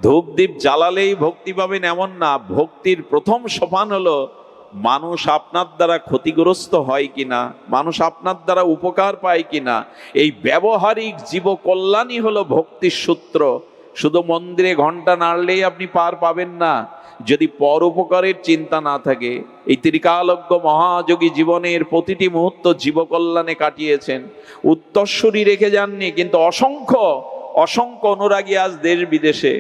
ধূপ দীপ জ্বালালেই ভক্তি পাবেন এমন না। ভক্তির প্রথম সোপান হলো মানুষ আপনার দ্বারা ক্ষতিগ্রস্ত হয় কিনা, মানুষ আপনার দ্বারা উপকার পায় কিনা। এই ব্যবহারিক জীব কল্যাণই হলো ভক্তির সূত্র। শুধু মন্দিরে ঘন্টা নাড়লেই আপনি পার পাবেন না, যদি পরোপকারের চিন্তা না থাকে। এই ত্রিকালজ্ঞ মহাযোগী জীবনের প্রতিটি মুহূর্ত জীবকল্যাণে কাটিয়েছেন, উত্তরসূরি রেখে যাননি। কিন্তু অসংখ্য অসংখ্য অনুরাগী আজ দেশ বিদেশে।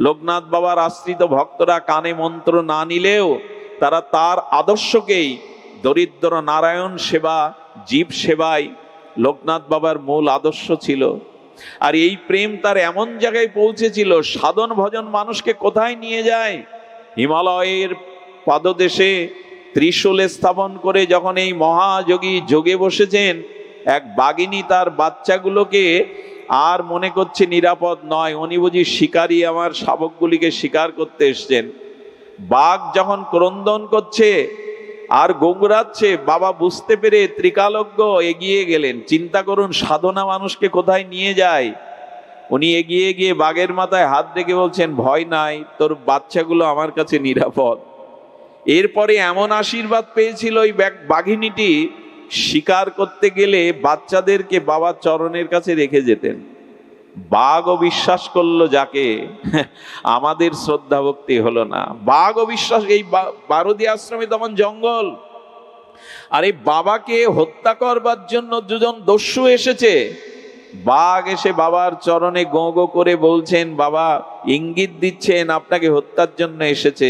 লোকনাথ বাবার আশ্রিত ভক্তরা কানে মন্ত্র না নিলেও তারা তার আদর্শকেই, দরিদ্র নারায়ণ সেবা, জীব সেবাই লোকনাথ বাবার মূল আদর্শ ছিল। আর এই প্রেম তার এমন জায়গায় পৌঁছেছিল, সাধন ভজন মানুষকে কোথায় নিয়ে যায়। হিমালয়ের পাদদেশে ত্রিশূল স্থাপন করে যখন এই মহাযোগী যোগে বসেছেন, এক বাঘিনী তার বাচ্চাগুলোকে আর মনে করছে নিরাপদ নয়, উনি বুঝি শিকারী, আমার শাবকগুলিকে শিকার করতে এসছেন। বাঘ যখন ক্রন্দন করছে আর গোংরাচ্ছে, বাবা বুঝতে পেরে ত্রিকালজ্ঞ এগিয়ে গেলেন। চিন্তা করুন, সাধনা মানুষকে কোথায় নিয়ে যায়। উনি এগিয়ে গিয়ে বাঘের মাথায় হাত রেখে বলছেন, ভয় নাই, তোর বাচ্চাগুলো আমার কাছে নিরাপদ। এরপরে এমন আশীর্বাদ পেয়েছিল ওই বাঘিনীটি, শিকার করতে গেলে বাচ্চাদেরকে বাবার চরণের কাছে রেখে যেতেন। বাঘও বিশ্বাস করলো যাকে, আমাদের শ্রদ্ধা ভক্তি হলো না। বাঘও বিশ্বাস, এই বারুদি আশ্রমে তখন জঙ্গল, আর এই বাবাকে হত্যা করবার জন্য দুজন দস্যু এসেছে। বাঘ এসে বাবার চরণে গো গো করে বলছেন, বাবা ইঙ্গিত দিচ্ছেন আপনাকে হত্যার জন্য এসেছে।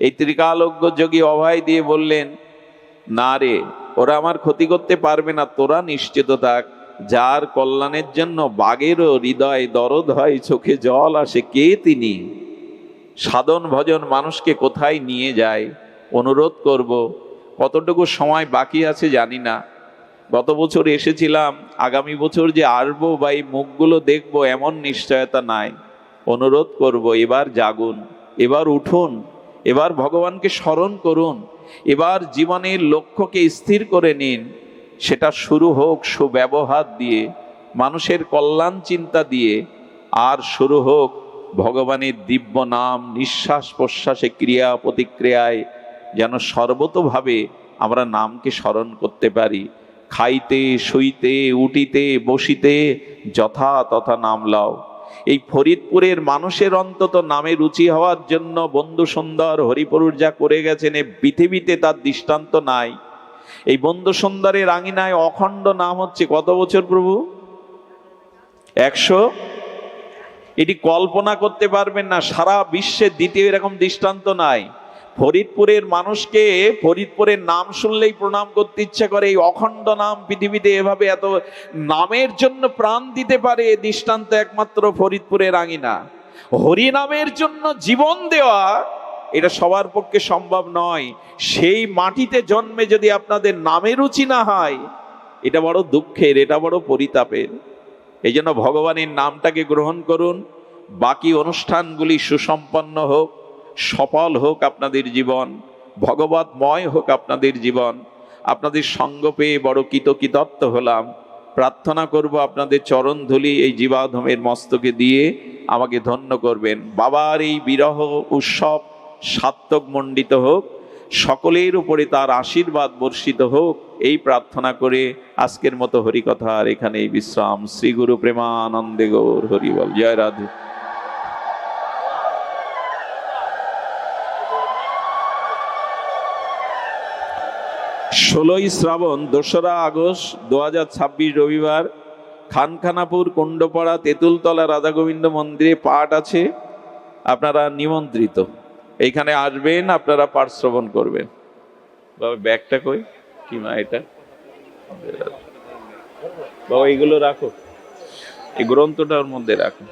এই ত্রিকালজ্ঞ যোগী অভয় দিয়ে বললেন, না রে, ওরা আমার ক্ষতি করতে পারবে না, তোরা নিশ্চিত থাক। যার কল্যাণের জন্য বাঘেরও হৃদয় দরদ হয়, চোখে জল আসে, কে তিনি? সাধন ভজন মানুষকে কোথায় নিয়ে যায়। অনুরোধ করব, কতটুকু সময় বাকি আছে জানি না। গত বছর এসেছিলাম, আগামী বছর যে আসবো বা এই মুখগুলো দেখবো এমন নিশ্চয়তা নাই। অনুরোধ করব, এবার জাগুন, এবার উঠুন, এবার ভগবানকে স্মরণ করুন, এবার জীবনের লক্ষ্যকে স্থির করে নিন। সেটা শুরু হোক সুব্যবহার দিয়ে, মানুষের কল্যাণ চিন্তা দিয়ে, আর শুরু হোক ভগবানের দিব্য নাম, নিঃশ্বাস প্রশ্বাসে, ক্রিয়া প্রতিক্রিয়ায় যেন সর্বতোভাবে আমরা নামকে স্মরণ করতে পারি। খাইতে শুইতে উঠিতে বসিতে যথা তথা নাম লও। এই ফরিদপুরের মানুষের অন্তত নামে রুচি হওয়ার জন্য বন্ধু সুন্দর হরিপুরুর যা করে গেছেন, এ পৃথিবীতে তার দৃষ্টান্ত নাই। এই বন্ধু সুন্দরের আঙিনায় অখণ্ড নাম হচ্ছে কত বছর প্রভু? 100। এটি কল্পনা করতে পারবেন না, সারা বিশ্বে দ্বিতীয় এরকম দৃষ্টান্ত নাই। ফরিদপুরের মানুষকে ফরিদপুরের নাম শুনলেই প্রণাম করতে ইচ্ছা করে। এই অখণ্ড নাম পৃথিবীতে এভাবে এত নামের জন্য প্রাণ দিতে পারে, দৃষ্টান্ত একমাত্র ফরিদপুরের আঙিনা। হরি নামের জন্য জীবন দেওয়া, এটা সবার পক্ষে সম্ভব নয়। সেই মাটিতে জন্মে যদি আপনাদের নামে রুচি না হয়, এটা বড় দুঃখের, এটা বড় পরিতাপের। এই জন্য ভগবানের নামটাকে গ্রহণ করুন। বাকি অনুষ্ঠানগুলি সুসম্পন্ন হোক, সফল হোক আপনাদের জীবন, ভগবতময় হোক আপনাদের জীবন। আপনাদের সঙ্গ পেয়ে বড় কৃতকৃতত্ব হলাম। প্রার্থনা করব আপনাদের চরণ ধুলি এই জীবাধমের মস্তকে দিয়ে আমাকে ধন্য করবেন। বাবার এই বিরহ উৎসব সার্থক মণ্ডিত হোক, সকলের উপরে তার আশীর্বাদ বর্ষিত হোক, এই প্রার্থনা করে আজকের মতো হরিকথার এখানেই বিশ্রাম। শ্রী গুরু প্রেমানন্দে গৌর হরি বল। জয় রাধে। 16ই শ্রাবণ 2রা আগস্ট 2026 রবিবার খানখানাপুর কুণ্ডপাড়া তেঁতুলতলা রাধা গোবিন্দ মন্দিরে পাঠ আছে, আপনারা নিমন্ত্রিত। এইখানে আসবেন, আপনারা পাঠ শ্রবণ করবেন। বাবা ব্যাগটা কই, কি মা এটা বাবা, এইগুলো রাখো, এই গ্রন্থটার মধ্যে রাখো।